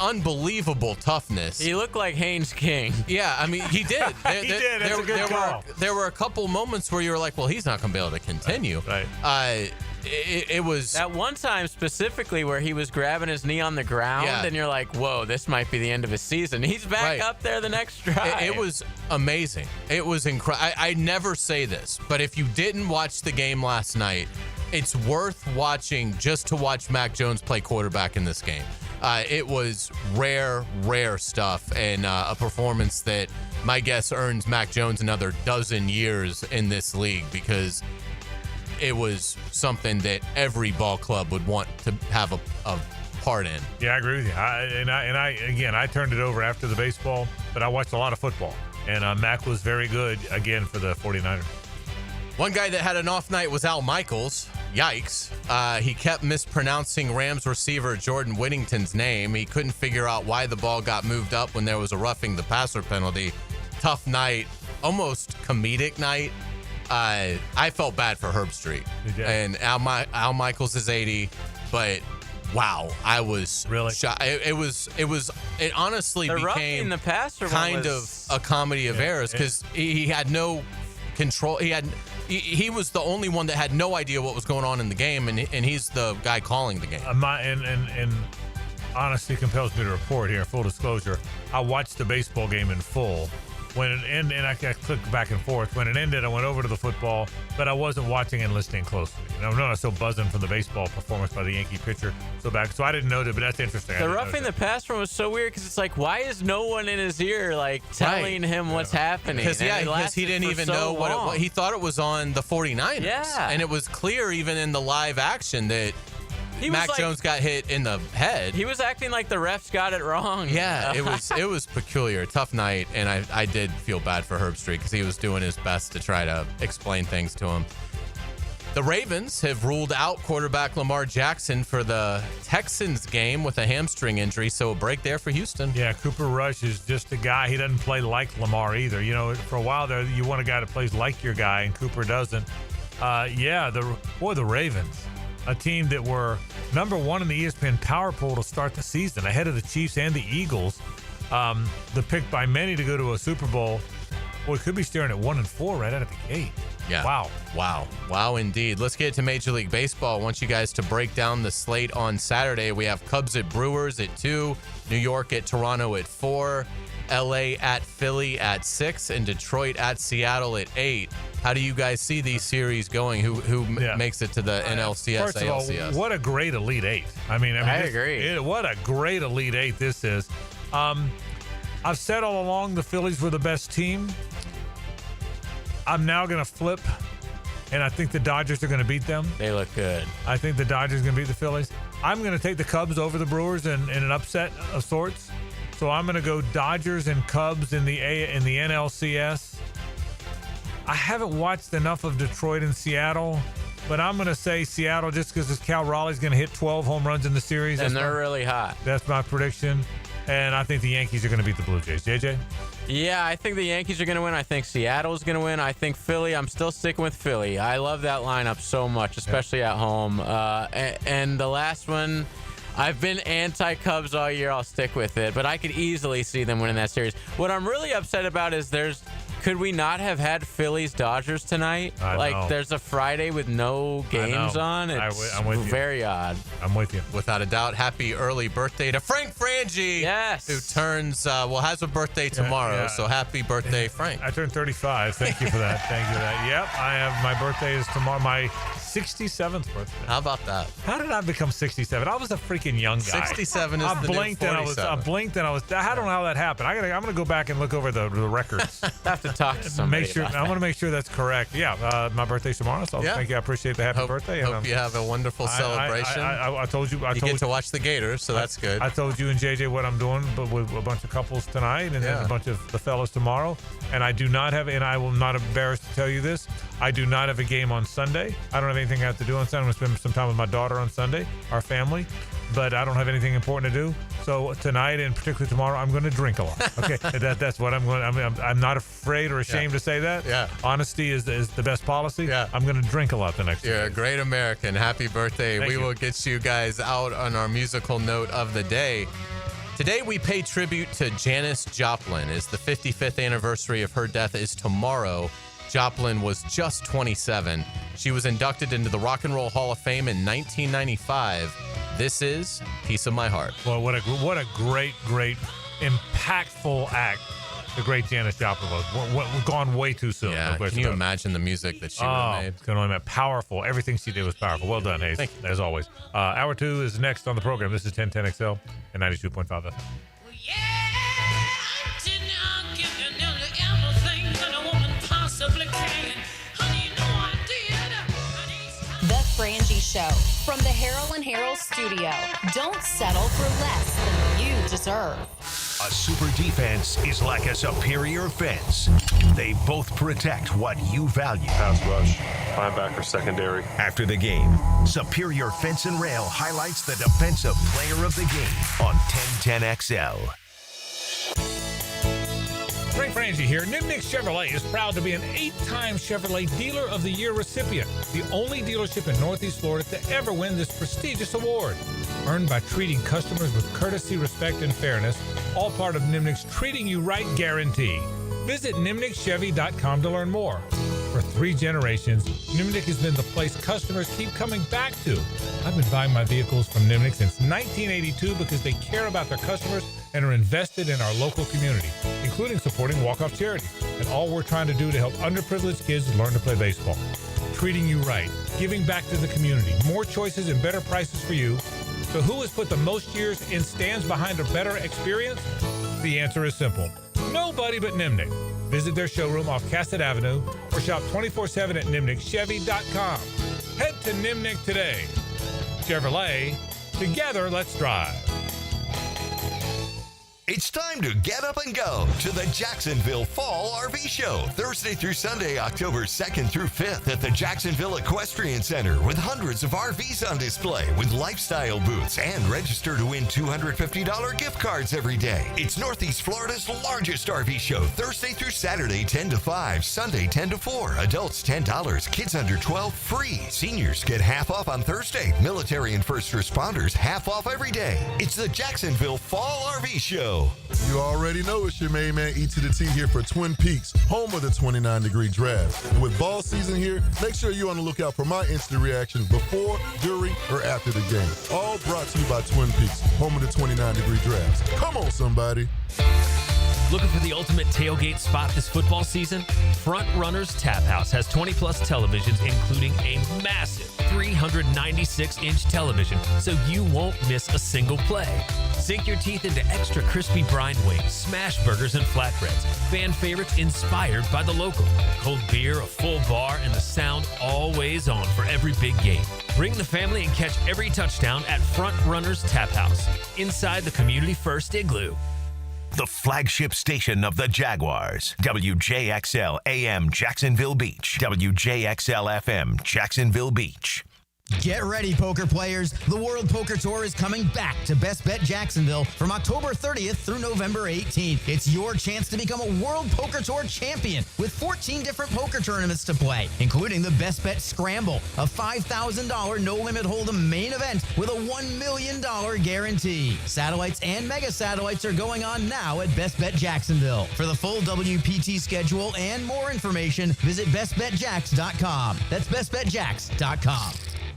unbelievable toughness. He looked like Haynes King. Yeah, I mean, he did. He did. That's a good call. There were a couple moments where you were like, well, he's not going to be able to continue. Right. It was that one time specifically where he was grabbing his knee on the ground, and you're like, whoa, this might be the end of his season. He's back up there the next drive. It was amazing. It was incredible. I never say this, but if you didn't watch the game last night, it's worth watching just to watch Mac Jones play quarterback in this game. It was rare stuff, and a performance that my guess earns Mac Jones another dozen years in this league because it was something that every ball club would want to have a part in. Yeah, I agree with you. I turned it over after the baseball, but I watched a lot of football, and Mac was very good again for the 49ers. One guy that had an off night was Al Michaels. Yikes. He kept mispronouncing Rams receiver Jordan Whittington's name. He couldn't figure out why the ball got moved up when there was a roughing the passer penalty. Tough night, almost comedic night. I felt bad for Herb Street. And Al Michaels is 80, but wow, I was really shocked. It honestly became the passer kind of a comedy of errors because he had no control. He was the only one that had no idea what was going on in the game, and he's the guy calling the game. And honesty compels me to report here, full disclosure, I watched the baseball game in full. When it ended, and I clicked back and forth. When it ended, I went over to the football, but I wasn't watching and listening closely. And I was so buzzing from the baseball performance by the Yankee pitcher. So I didn't know that, but that's interesting. The roughing the passer was so weird because it's like, why is no one in his ear telling him what's happening? Because he didn't even know what it was. He thought it was on the 49ers. Yeah. And it was clear even in the live action that Mac Jones got hit in the head. He was acting like the refs got it wrong. Yeah, it was peculiar. Tough night, and I did feel bad for Herb Street because he was doing his best to try to explain things to him. The Ravens have ruled out quarterback Lamar Jackson for the Texans game with a hamstring injury, so a break there for Houston. Yeah, Cooper Rush is just a guy. He doesn't play like Lamar either. You know, for a while there, you want a guy that plays like your guy, and Cooper doesn't. The Ravens. A team that were number one in the ESPN Power Poll to start the season, ahead of the Chiefs and the Eagles. The pick by many to go to a Super Bowl. Boy, could be staring at 1-4 right out of the gate. Yeah. Wow, indeed. Let's get to Major League Baseball. I want you guys to break down the slate on Saturday. We have Cubs at Brewers at 2, New York at Toronto at 4, LA at Philly at 6, and Detroit at Seattle at 8. How do you guys see these series going? Who makes it to the NLCS, First of ALCS? all, what a great Elite Eight. I agree. What a great Elite Eight this is. I've said all along the Phillies were the best team. I'm now going to flip, and I think the Dodgers are going to beat them. They look good. I think the Dodgers are going to beat the Phillies. I'm going to take the Cubs over the Brewers in an upset of sorts. So I'm going to go Dodgers and Cubs in the NLCS. I haven't watched enough of Detroit and Seattle, but I'm going to say Seattle just because Cal Raleigh's going to hit 12 home runs in the series. And they're really hot. That's my prediction. And I think the Yankees are going to beat the Blue Jays. JJ? Yeah, I think the Yankees are going to win. I think Seattle's going to win. I think Philly, I'm still sticking with Philly. I love that lineup so much, especially at home. And the last one, I've been anti-Cubs all year. I'll stick with it. But I could easily see them winning that series. What I'm really upset about is there's Could we not have had Phillies Dodgers tonight? I know. There's a Friday with no games on. It's I'm with you. very odd. I'm with you. Without a doubt, happy early birthday to Frank Frangie. Yes. Who turns, has a birthday tomorrow. yeah. So happy birthday, Frank. I turned 35. Thank you for that. Thank you for that. Yep, my birthday is tomorrow. My 67th birthday. How about that? How did I become 67? I was a freaking young guy. 67 is I the new blinked and I 47. I don't know how that happened. I'm going to go back and look over the records. I have to talk to somebody. Make sure. I want to make sure that's correct. Yeah, my birthday's tomorrow. So thank you. I appreciate the happy birthday. Hope you have a wonderful celebration. I told you. You get to watch the Gators, so that's good. I told you and JJ what I'm doing, but with a bunch of couples tonight, and then a bunch of the fellas tomorrow. And I do not have, and I will not embarrass to tell you this, I do not have a game on Sunday. I don't have anything I have to do on Sunday. I'm going to spend some time with my daughter on Sunday, our family, but I don't have anything important to do. So tonight, and particularly tomorrow, I'm going to drink a lot. Okay, that's what I'm going. I'm not afraid or ashamed to say that. Yeah, honesty is the best policy. Yeah, I'm going to drink a lot the next. You're a great American. Happy birthday! We will get you guys out on our musical note of the day. Today we pay tribute to Janis Joplin. As the 55th anniversary of her death is tomorrow. Joplin was just 27. She was inducted into the Rock and Roll Hall of Fame in 1995. This is Piece of My Heart. Well, what a great, impactful act the great Janis Joplin was. We're gone way too soon. Yeah, can you imagine the music that she would have made? It's going to be powerful. Everything she did was powerful. Well done, Hayes. As always. Hour 2 is next on the program. This is 1010XL and 92.5 FM. The Frangie Show from the Harold and Harold studio. Don't settle for less than you deserve. A super defense is like a superior fence. They both protect what you value. Pass rush, linebacker, secondary. After the game, Superior Fence and Rail highlights the defensive player of the game on 1010XL. Frank Frangie here. Nimnick Chevrolet is proud to be an 8-time Chevrolet Dealer of the Year recipient, the only dealership in Northeast Florida to ever win this prestigious award. Earned by treating customers with courtesy, respect, and fairness, all part of Nimnick's Treating You Right guarantee. Visit NimnickChevy.com to learn more. For 3 generations, Nimnick has been the place customers keep coming back to. I've been buying my vehicles from Nimnick since 1982 because they care about their customers and are invested in our local community, including supporting walk-off charities, and all we're trying to do to help underprivileged kids learn to play baseball. Treating you right, giving back to the community, more choices and better prices for you. So who has put the most years and stands behind a better experience? The answer is simple. Nobody but Nimnick. Visit their showroom off Cassett Avenue or shop 24/7 at NimnickChevy.com. Head to Nimnick today. Chevrolet, together let's drive. It's time to get up and go to the Jacksonville Fall RV Show, Thursday through Sunday, October 2nd through 5th at the Jacksonville Equestrian Center, with hundreds of RVs on display with lifestyle booths, and register to win $250 gift cards every day. It's Northeast Florida's largest RV show, Thursday through Saturday, 10 to 5, Sunday, 10 to 4. Adults, $10, kids under 12, free. Seniors get half off on Thursday. Military and first responders, half off every day. It's the Jacksonville Fall RV Show. You already know it's your main man E to the T here for Twin Peaks, home of the 29-degree draft. And with ball season here, make sure you're on the lookout for my instant reaction before, during, or after the game. All brought to you by Twin Peaks, home of the 29-degree drafts. Come on, somebody. Looking for the ultimate tailgate spot this football season? Front Runners Tap House has 20-plus televisions, including a massive 396-inch television, so you won't miss a single play. Sink your teeth into extra crispy brine wings, smash burgers, and flatbreads. Fan favorites inspired by the local. Cold beer, a full bar, and the sound always on for every big game. Bring the family and catch every touchdown at Front Runners Tap House, inside the Community First Igloo. The flagship station of the Jaguars. WJXL AM Jacksonville Beach. WJXL FM Jacksonville Beach. Get ready, poker players. The World Poker Tour is coming back to Best Bet Jacksonville from October 30th through November 18th. It's your chance to become a World Poker Tour champion with 14 different poker tournaments to play, including the Best Bet Scramble, a $5,000 no-limit hold'em main event with a $1 million guarantee. Satellites and mega satellites are going on now at Best Bet Jacksonville. For the full WPT schedule and more information, visit bestbetjacks.com. That's bestbetjacks.com.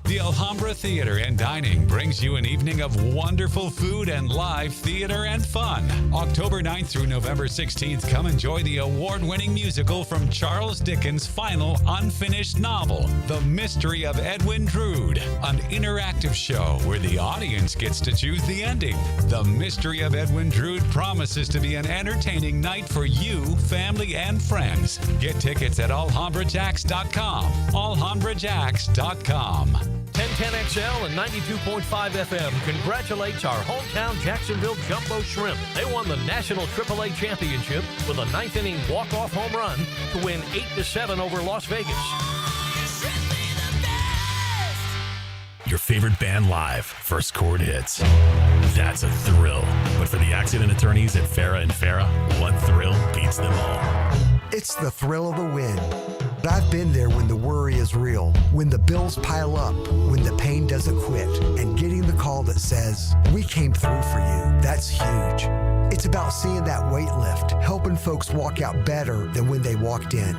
The Alhambra Theater and Dining brings you an evening of wonderful food and live theater and fun. October 9th through November 16th, come enjoy the award-winning musical from Charles Dickens' final unfinished novel, The Mystery of Edwin Drood, an interactive show where the audience gets to choose the ending. The Mystery of Edwin Drood promises to be an entertaining night for you, family, and friends. Get tickets at alhambrajacks.com. alhambrajacks.com. 1010XL and 92.5 FM congratulates our hometown Jacksonville Jumbo Shrimp. They won the National AAA Championship with a ninth inning walk-off home run to win 8-7 over Las Vegas. Your favorite band live, First Chord Hits. That's a thrill. But for the accident attorneys at Farah and Farah, one thrill beats them all. It's the thrill of the win. But I've been there when the worry is real, when the bills pile up, when the pain doesn't quit, and getting the call that says, "We came through for you." That's huge. It's about seeing that weight lift, helping folks walk out better than when they walked in.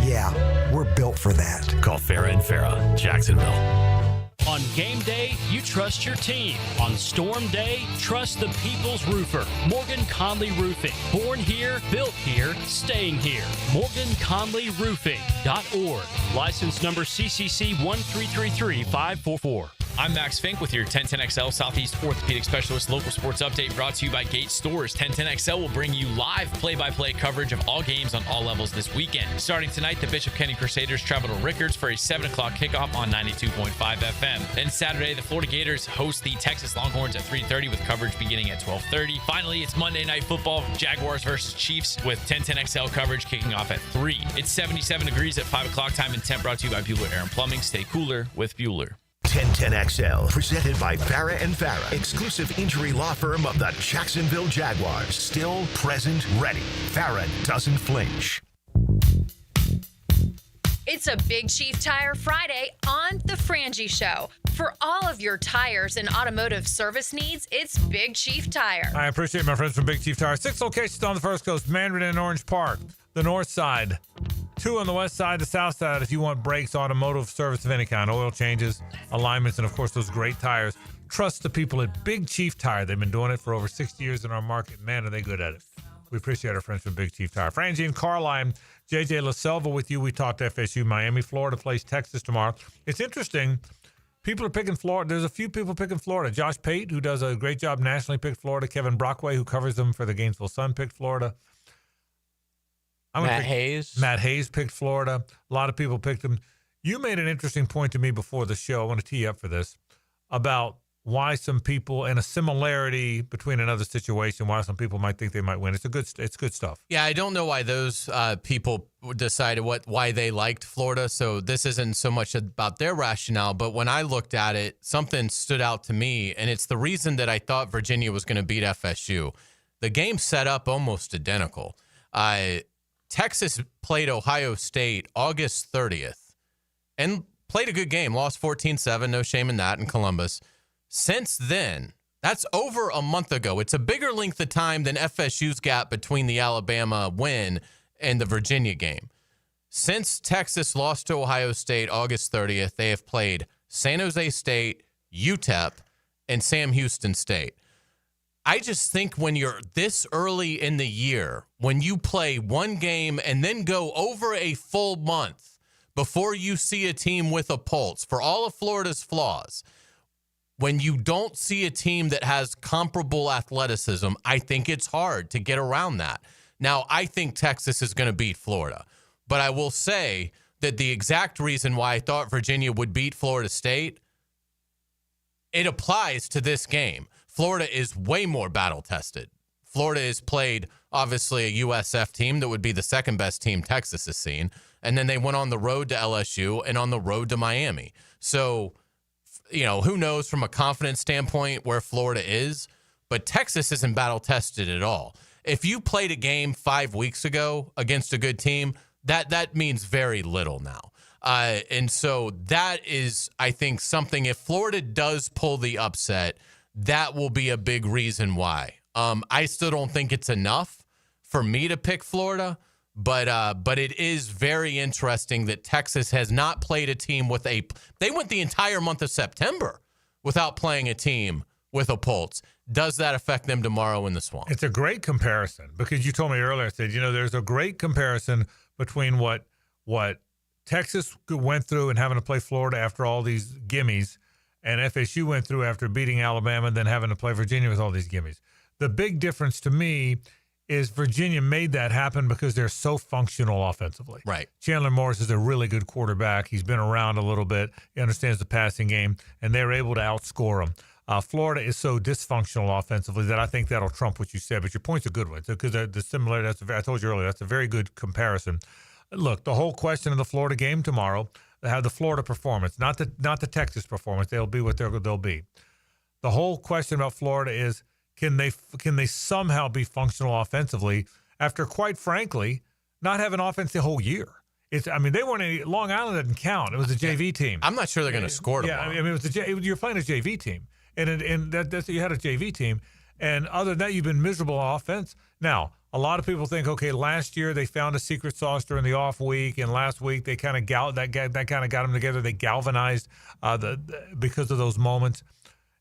Yeah, we're built for that. Call Farah and Farah, Jacksonville. On game day, you trust your team. On storm day, trust the people's roofer, Morgan Conley Roofing. Born here, built here, staying here. MorganConleyRoofing.org. License number CCC 1333544. I'm Max Fink with your 1010XL Southeast Orthopedic Specialist local sports update brought to you by Gate Stores. 1010XL will bring you live play-by-play coverage of all games on all levels this weekend. Starting tonight, the Bishop Kenny Crusaders travel to Rickards for a 7 o'clock kickoff on 92.5 FM. Then Saturday, the Florida Gators host the Texas Longhorns at 3:30 with coverage beginning at 12:30. Finally, it's Monday Night Football, Jaguars versus Chiefs with 1010XL coverage kicking off at 3. It's 77 degrees at 5 o'clock time and temp brought to you by Bueller Air and Plumbing. Stay cooler with Bueller. 1010XL, presented by Farah and Farah, exclusive injury law firm of the Jacksonville Jaguars. Still, present, ready. Farah doesn't flinch. It's a Big Chief Tire Friday on The Frangie Show. For all of your tires and automotive service needs, it's Big Chief Tire. I appreciate my friends from Big Chief Tire. 6 locations on the First Coast, Mandarin and Orange Park, the north side. 2 on the west side, the south side, if you want brakes, automotive service of any kind, oil changes, alignments, and of course those great tires. Trust the people at Big Chief Tire. They've been doing it for over 60 years in our market. Man, are they good at it. We appreciate our friends from Big Chief Tire. Frangie and Carline, JJ LaSelva with you. We talked FSU. Miami, Florida plays Texas tomorrow. It's interesting. People are picking Florida. There's a few people picking Florida. Josh Pate, who does a great job nationally, picked Florida. Kevin Brockway, who covers them for the Gainesville Sun, picked Florida. Matt Hayes picked Florida. A lot of people picked him. You made an interesting point to me before the show. I want to tee you up for this about why some people, and a similarity between another situation, why some people might think they might win. It's good stuff. Yeah, I don't know why those people decided why they liked Florida. So this isn't so much about their rationale, but when I looked at it, something stood out to me, and it's the reason that I thought Virginia was going to beat FSU. The game set up almost identical. Texas played Ohio State August 30th and played a good game, lost 14-7, no shame in that, in Columbus. Since then, that's over a month ago. It's a bigger length of time than FSU's gap between the Alabama win and the Virginia game. Since Texas lost to Ohio State August 30th, they have played San Jose State, UTEP, and Sam Houston State. I just think when you're this early in the year, when you play one game and then go over a full month before you see a team with a pulse, for all of Florida's flaws, when you don't see a team that has comparable athleticism, I think it's hard to get around that. Now, I think Texas is going to beat Florida, but I will say that the exact reason why I thought Virginia would beat Florida State, it applies to this game. Florida is way more battle-tested. Florida has played, obviously, a USF team that would be the second-best team Texas has seen, and then they went on the road to LSU and on the road to Miami. So, who knows from a confidence standpoint where Florida is, but Texas isn't battle tested at all. If you played a game 5 weeks ago against a good team, that means very little now. And so that is, I think, something, if Florida does pull the upset, that will be a big reason why. I still don't think it's enough for me to pick Florida, but it is very interesting that Texas has not played a team they went the entire month of September without playing a team with a pulse. Does that affect them tomorrow in the Swamp? It's a great comparison because you told me earlier, I said, there's a great comparison between what Texas went through and having to play Florida after all these gimmies, and FSU went through after beating Alabama and then having to play Virginia with all these gimmies. The big difference to me is Virginia made that happen because they're so functional offensively. Right. Chandler Morris is a really good quarterback. He's been around a little bit. He understands the passing game, and they're able to outscore them. Florida is so dysfunctional offensively that I think that'll trump what you said. But your point's a good one because the similarity. I told you earlier, that's a very good comparison. Look, the whole question of the Florida game tomorrow, they have the Florida performance, not the Texas performance. They'll be what they'll be. The whole question about Florida is, can they somehow be functional offensively after, quite frankly, not having offense the whole year? They weren't Long Island didn't count. It was a JV team. I'm not sure they're going to score tomorrow. Yeah, it was you're playing a JV team, and that's you had a JV team, and other than that, you've been miserable on offense. Now, a lot of people think, okay, last year they found a secret sauce during the off week, and last week they kind of got them together. They galvanized because of those moments.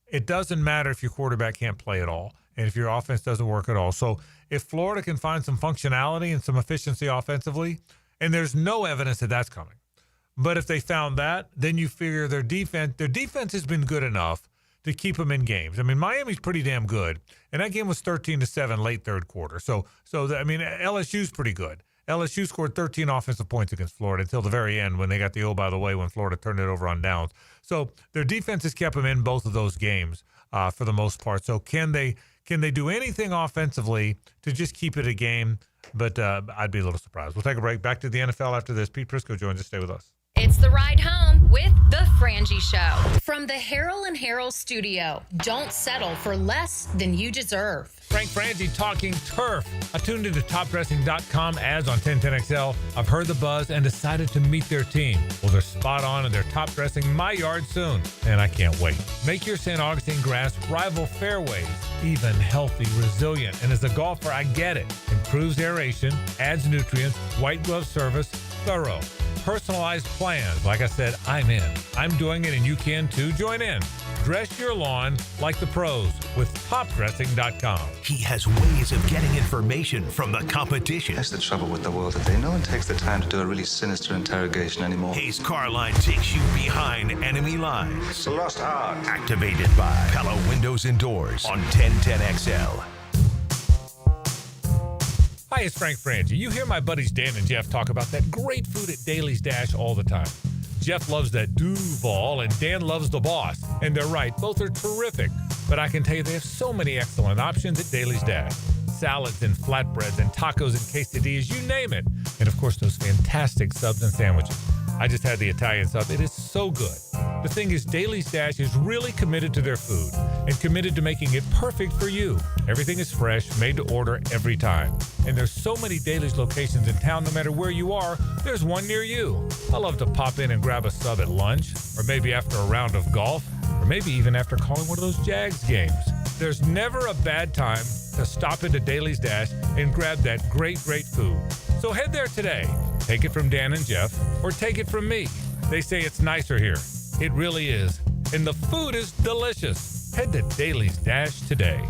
It doesn't matter if your quarterback can't play at all and if your offense doesn't work at all. So if Florida can find some functionality and some efficiency offensively, and there's no evidence that that's coming, but if they found that, then you figure their defense has been good enough to keep them in games. Miami's pretty damn good, and that game was 13-7 late third quarter. So LSU's pretty good. LSU scored 13 offensive points against Florida until the very end when they got the by the way when Florida turned it over on downs. So their defense has kept them in both of those games for the most part. So can they do anything offensively to just keep it a game? But I'd be a little surprised. We'll take a break. Back to the NFL after this. Pete Prisco joins us. Stay with us. It's the ride home with The Frangie Show. From the Harold and Harold studio, don't settle for less than you deserve. Frank Frangie talking turf. I tuned into topdressing.com ads on 1010XL. I've heard the buzz and decided to meet their team. Well, they're spot on and they're top dressing my yard soon. And I can't wait. Make your St. Augustine grass rival fairways, even, healthy, resilient. And as a golfer, I get it. Improves aeration, adds nutrients, white glove service, thorough. Personalized plans. Like I said, I'm in. I'm doing it and you can too. Join in. Dress your lawn like the pros with topdressing.com. He has ways of getting information from the competition. That's the trouble with the world today. No one takes the time to do a really sinister interrogation anymore. Hayes Carline takes you behind enemy lines. It's a lost art. Activated by Pella Windows and Doors on 1010XL. Hi, it's Frank Frangie. You hear my buddies Dan and Jeff talk about that great food at Daly's Dash all the time. Jeff loves that Duval, and Dan loves the Boss. And they're right, both are terrific. But I can tell you they have so many excellent options at Daly's Dash. Salads and flatbreads and tacos and quesadillas, you name it. And of course, those fantastic subs and sandwiches. I just had the Italian sub. It is so good. The thing is, Daly's Dash is really committed to their food and committed to making it perfect for you. Everything is fresh, made to order every time. And there's so many Daly's locations in town, no matter where you are, there's one near you. I love to pop in and grab a sub at lunch, or maybe after a round of golf, or maybe even after calling one of those Jags games. There's never a bad time to stop into Daly's Dash and grab that great food. So head there today. Take it from Dan and Jeff, or take it from me. They say it's nicer here. It really is. And the food is delicious. Head to Daly's Dash today.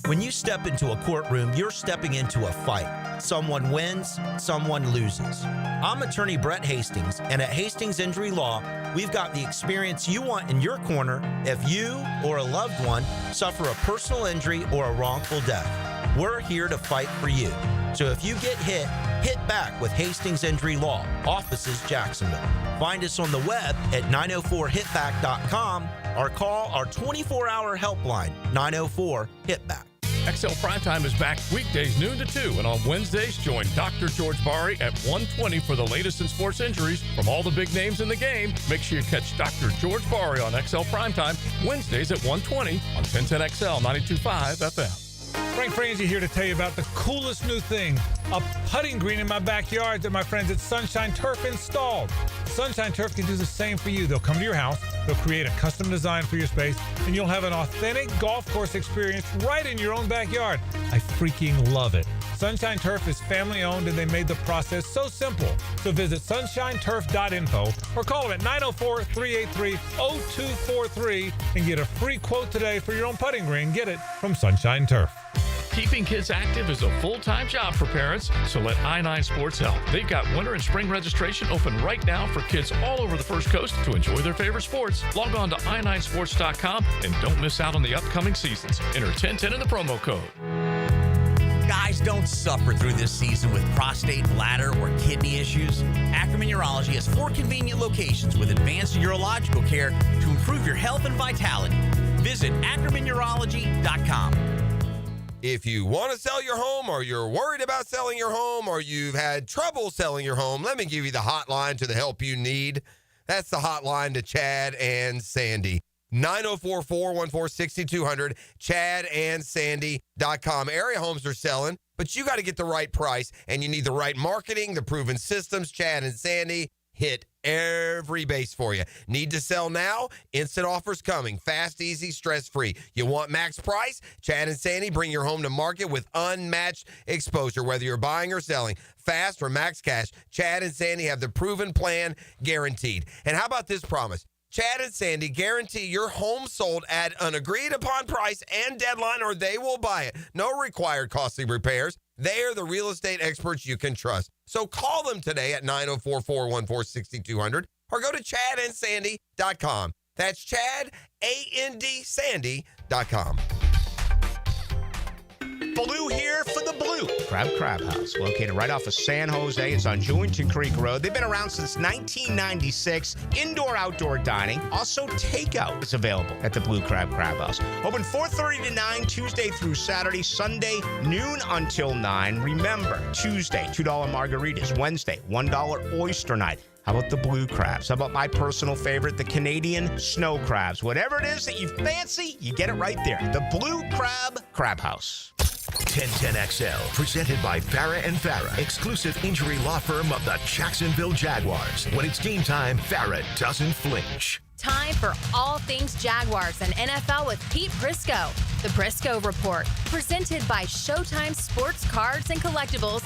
When you step into a courtroom, you're stepping into a fight. Someone wins, someone loses. I'm attorney Brett Hastings, and at Hastings Injury Law, we've got the experience you want in your corner if you or a loved one suffer a personal injury or a wrongful death. We're here to fight for you. So if you get hit, hit back with Hastings Injury Law, offices Jacksonville. Find us on the web at 904hitback.com or call our 24-hour helpline, 904-HITBACK. XL Primetime is back weekdays noon to 2, and on Wednesdays, join Dr. George Bari at 1:20 for the latest in sports injuries from all the big names in the game. Make sure you catch Dr. George Bari on XL Primetime Wednesdays at 1:20 on 1010XL 92.5 FM. Frank Frangie here to tell you about the coolest new thing, a putting green in my backyard that my friends at Sunshine Turf installed. Sunshine Turf can do the same for you. They'll come to your house, they'll create a custom design for your space, and you'll have an authentic golf course experience right in your own backyard. I freaking love it. Sunshine Turf is family owned and they made the process so simple. So visit sunshineturf.info or call them at 904-383-0243 and get a free quote today for your own putting green. Get it from Sunshine Turf. Keeping kids active is a full-time job for parents, so let I-9 Sports help. They've got winter and spring registration open right now for kids all over the First Coast to enjoy their favorite sports. Log on to i9sports.com and don't miss out on the upcoming seasons. Enter 1010 in the promo code. Guys, don't suffer through this season with prostate, bladder, or kidney issues. Ackerman Urology has 4 convenient locations with advanced urological care to improve your health and vitality. Visit ackermanurology.com. If you want to sell your home, or you're worried about selling your home, or you've had trouble selling your home, let me give you the hotline to the help you need. That's the hotline to Chad and Sandy. 904-414-6200, chadandsandy.com. Area homes are selling, but you got to get the right price, and you need the right marketing, the proven systems. Chad and Sandy hit every base for you. Need to sell now? Instant offers coming. Fast, easy, stress-free. You want max price? Chad and Sandy bring your home to market with unmatched exposure, whether you're buying or selling. Fast or max cash, Chad and Sandy have the proven plan guaranteed. And how about this promise? Chad and Sandy guarantee your home sold at an agreed-upon price and deadline, or they will buy it. No required costly repairs. They are the real estate experts you can trust. So call them today at 904-414-6200 or go to chadandsandy.com. That's Chad, A-N-D, Blue here for the Blue Crab House, located right off of San Jose. It's on Jewington Creek Road. They've been around since 1996. Indoor-outdoor dining. Also, takeout is available at the Blue Crab House. Open 4:30 to 9, Tuesday through Saturday. Sunday, noon until 9. Remember, Tuesday, $2 margaritas. Wednesday, $1 oyster night. How about the blue crabs? How about my personal favorite, the Canadian snow crabs? Whatever it is that you fancy, you get it right there. The Blue Crab House. 1010XL, presented by Farah & Farah, exclusive injury law firm of the Jacksonville Jaguars. When it's game time, Farah doesn't flinch. Time for all things Jaguars and NFL with Pete Prisco. The Prisco Report, presented by Showtime Sports Cards and Collectibles.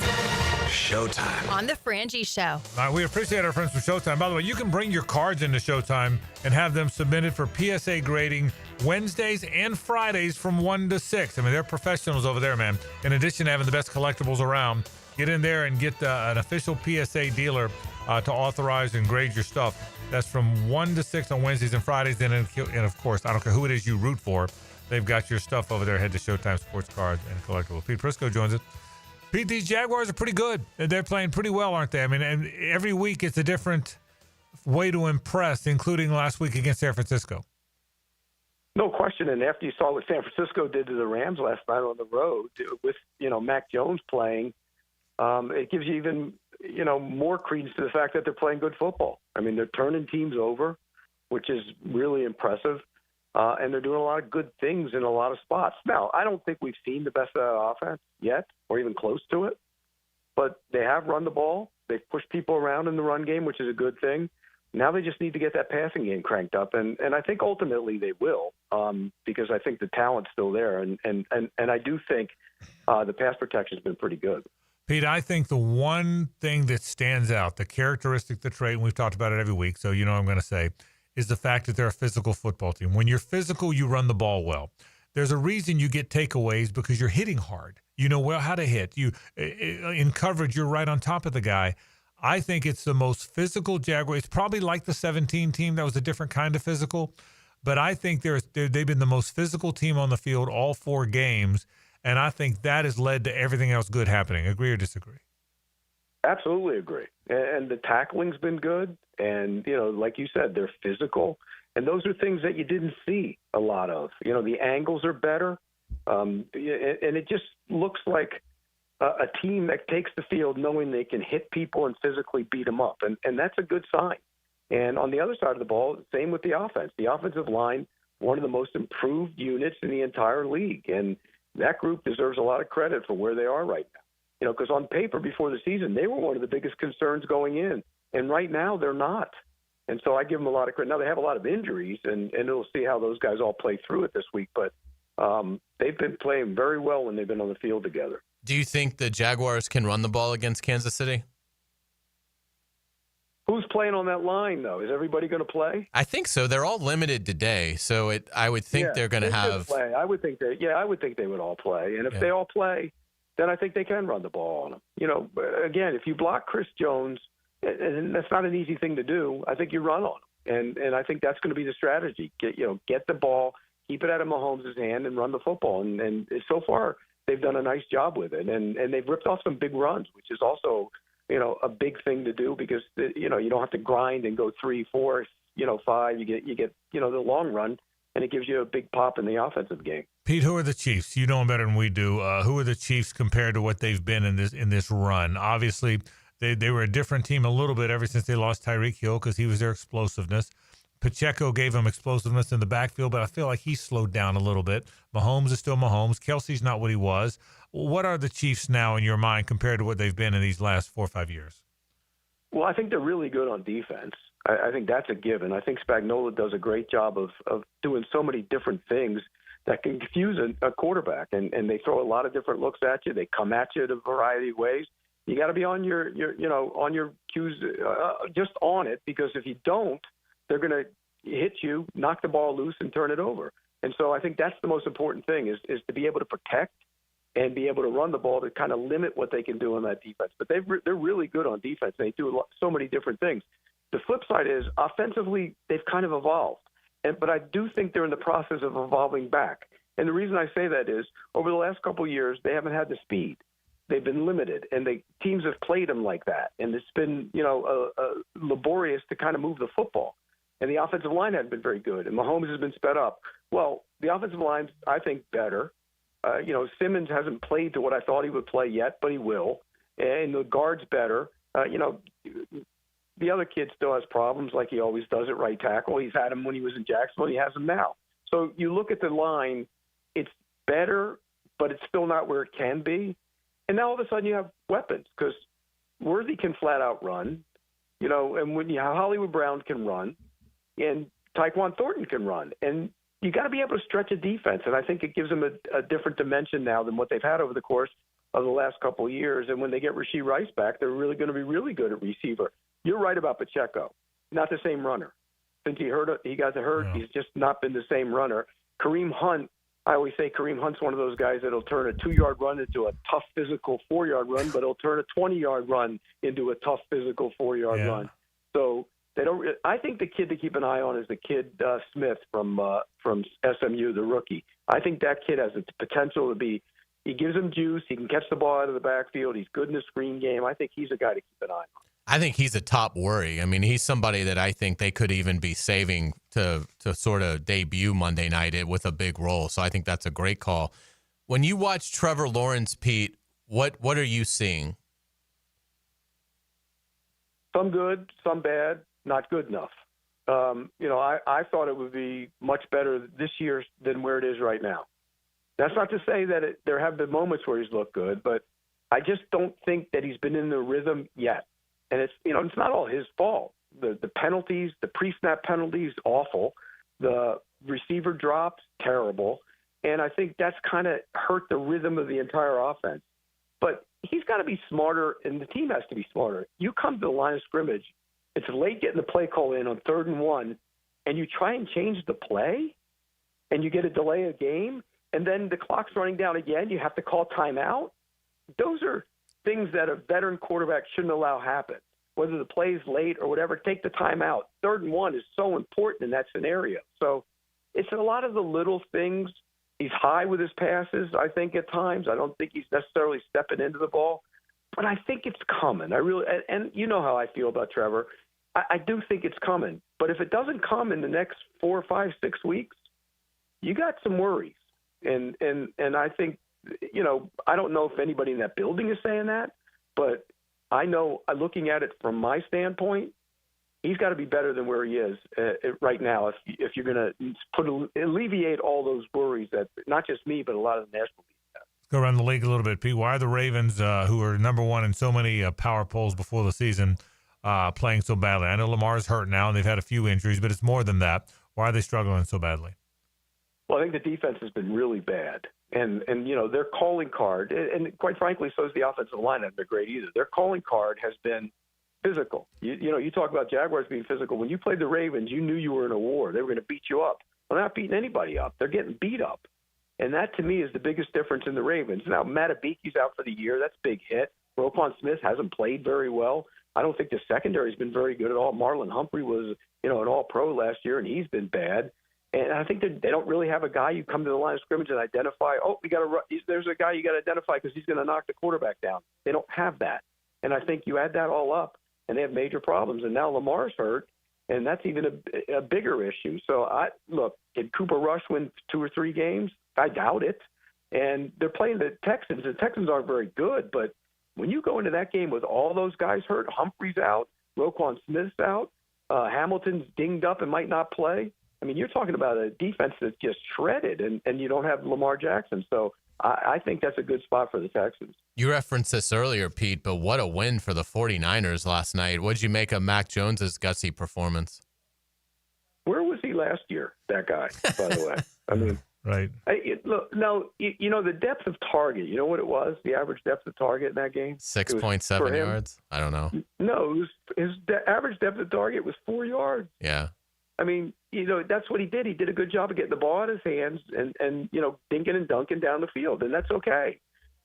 Showtime. On The Frangie Show. We appreciate our friends from Showtime. By the way, you can bring your cards into Showtime and have them submitted for PSA grading Wednesdays and Fridays from 1 to 6. I mean, they're professionals over there, man. In addition to having the best collectibles around, get in there and get an official PSA dealer to authorize and grade your stuff. That's from 1 to 6 on Wednesdays and Fridays. And of course, I don't care who it is you root for, they've got your stuff over there. Head to Showtime Sports Cards and Collectibles. Pete Prisco joins us. Pete, these Jaguars are pretty good. They're playing pretty well, aren't they? I mean, and every week it's a different way to impress, including last week against San Francisco. No question. And after you saw what San Francisco did to the Rams last night on the road with, Mac Jones playing, it gives you even, more credence to the fact that they're playing good football. I mean, they're turning teams over, which is really impressive. And they're doing a lot of good things in a lot of spots. Now, I don't think we've seen the best of that offense yet, or even close to it. But they have run the ball. They've pushed people around in the run game, which is a good thing. Now they just need to get that passing game cranked up. And I think ultimately they will, because I think the talent's still there. And I do think the pass protection's been pretty good. Pete, I think the one thing that stands out, the characteristic, the trait, and we've talked about it every week, so you know what I'm going to say, is the fact that they're a physical football team. When you're physical, you run the ball well. There's a reason you get takeaways, because you're hitting hard. You know well how to hit. In coverage, you're right on top of the guy. I think it's the most physical Jaguar. It's probably like the 17 team. That was a different kind of physical. But I think they've been the most physical team on the field all 4 games. And I think that has led to everything else good happening. Agree or disagree? Absolutely agree. And the tackling's been good. And, like you said, they're physical. And those are things that you didn't see a lot of. The angles are better. And it just looks like a team that takes the field knowing they can hit people and physically beat them up. And that's a good sign. And on the other side of the ball, same with the offense. The offensive line, one of the most improved units in the entire league. And that group deserves a lot of credit for where they are right now. You know, because on paper before the season, they were one of the biggest concerns going in. And right now they're not. And so I give them a lot of credit. Now they have a lot of injuries, and we'll see how those guys all play through it this week. But they've been playing very well when they've been on the field together. Do you think the Jaguars can run the ball against Kansas City? Who's playing on that line, though? Is everybody going to play? I think so. They're all limited today, so I would think they're going to have. Play. I would think they would all play, and if they all play, then I think they can run the ball on them. You know, again, if you block Chris Jones, and that's not an easy thing to do, I think you run on him, and I think that's going to be the strategy. Get the ball, keep it out of Mahomes' hand, and run the football. And so far, they've done a nice job with it, and they've ripped off some big runs, which is also a big thing to do because you don't have to grind and go 3, 4, 5. You get the long run, and it gives you a big pop in the offensive game. Pete, who are the Chiefs? You know them better than we do. Who are the Chiefs compared to what they've been in this run? Obviously, they were a different team a little bit ever since they lost Tyreek Hill because he was their explosiveness. Pacheco gave him explosiveness in the backfield, but I feel like he slowed down a little bit. Mahomes is still Mahomes. Kelsey's not what he was. What are the Chiefs now in your mind compared to what they've been in these last 4 or 5 years? Well, I think they're really good on defense. I think that's a given. I think Spagnuolo does a great job of doing so many different things that can confuse a quarterback, and they throw a lot of different looks at you. They come at you in a variety of ways. You got to be on your on your cues, just on it, because if you don't, they're going to hit you, knock the ball loose, and turn it over. And so I think that's the most important thing is to be able to protect and be able to run the ball to kind of limit what they can do on that defense. But they're really good on defense. They do so many different things. The flip side is offensively, they've kind of evolved. But I do think they're in the process of evolving back. And the reason I say that is over the last couple of years, they haven't had the speed. They've been limited, and teams have played them like that. And it's been, laborious to kind of move the football. And the offensive line hasn't been very good, and Mahomes has been sped up. Well, the offensive line's, I think, better. Simmons hasn't played to what I thought he would play yet, but he will. And the guard's better. The other kid still has problems like he always does at right tackle. He's had him when he was in Jacksonville. He has him now. So you look at the line, it's better, but it's still not where it can be. And now all of a sudden you have weapons because Worthy can flat out run, and when Hollywood Brown can run, and Tyquan Thornton can run. And you got to be able to stretch a defense. And I think it gives them a different dimension now than what they've had over the course of the last couple of years. And when they get Rashee Rice back, they're really going to be really good at receiver. You're right about Pacheco. Not the same runner. Since he got hurt, he's just not been the same runner. Kareem Hunt, I always say Kareem Hunt's one of those guys that'll turn a 2-yard run into a tough physical 4-yard run, but he'll turn a 20-yard run into a tough physical 4-yard run. So they don't. I think the kid to keep an eye on is the kid Smith from SMU, the rookie. I think that kid has the potential to be. He gives him juice. He can catch the ball out of the backfield. He's good in the screen game. I think he's a guy to keep an eye on. I think he's a top worry. I mean, he's somebody that I think they could even be saving to sort of debut Monday night with a big role. So I think that's a great call. When you watch Trevor Lawrence, Pete, what are you seeing? Some good, some bad, not good enough. I thought it would be much better this year than where it is right now. That's not to say that there have been moments where he's looked good, but I just don't think that he's been in the rhythm yet. And it's not all his fault. The penalties, the pre-snap penalties, awful. The receiver drops, terrible. And I think that's kind of hurt the rhythm of the entire offense. But he's got to be smarter, and the team has to be smarter. You come to the line of scrimmage, it's late getting the play call in on 3rd and 1, and you try and change the play, and you get a delay of game, and then the clock's running down again. You have to call timeout. Those are things that a veteran quarterback shouldn't allow happen. Whether the play's late or whatever, take the timeout. 3rd and 1 is so important in that scenario. So it's a lot of the little things. He's high with his passes, I think, at times. I don't think he's necessarily stepping into the ball. But I think it's coming. And you know how I feel about Trevor. I do think it's coming. But if it doesn't come in the next 4, 5, 6 weeks, you got some worries. And I think, I don't know if anybody in that building is saying that, but I know, looking at it from my standpoint, he's got to be better than where he is right now if you're going to alleviate all those worries that not just me, but a lot of the national league have. Let's go around the league a little bit, Pete. Why are the Ravens, who are number one in so many power polls before the season, playing so badly? I know Lamar's hurt now, and they've had a few injuries, but it's more than that. Why are they struggling so badly? Well, I think the defense has been really bad. And their calling card, and quite frankly, so is the offensive line. Hasn't been great either. Their calling card has been physical. You talk about Jaguars being physical. When you played the Ravens, you knew you were in a war. They were going to beat you up. Well, they're not beating anybody up. They're getting beat up. And that, to me, is the biggest difference in the Ravens. Now, Matabiki's out for the year. That's a big hit. Roquan Smith hasn't played very well. I don't think the secondary's been very good at all. Marlon Humphrey was, an all-pro last year, and he's been bad. And I think they don't really have a guy you come to the line of scrimmage and identify, there's a guy you got to identify because he's going to knock the quarterback down. They don't have that. And I think you add that all up, and they have major problems. And now Lamar's hurt, and that's even a bigger issue. So, did Cooper Rush win 2 or 3 games? I doubt it. And they're playing the Texans. The Texans aren't very good, but when you go into that game with all those guys hurt, Humphrey's out, Roquan Smith's out, Hamilton's dinged up and might not play. I mean, you're talking about a defense that's just shredded, and you don't have Lamar Jackson. So I think that's a good spot for the Texans. You referenced this earlier, Pete, but what a win for the 49ers last night. What did you make of Mac Jones's gutsy performance? Where was he last year, that guy, by the way? I mean, right. The depth of target, you know what it was? The average depth of target in that game? 6.7 yards? I don't know. No, his average depth of target was 4 yards. Yeah. I mean, that's what he did. He did a good job of getting the ball out of his hands and dinking and dunking down the field, and that's okay.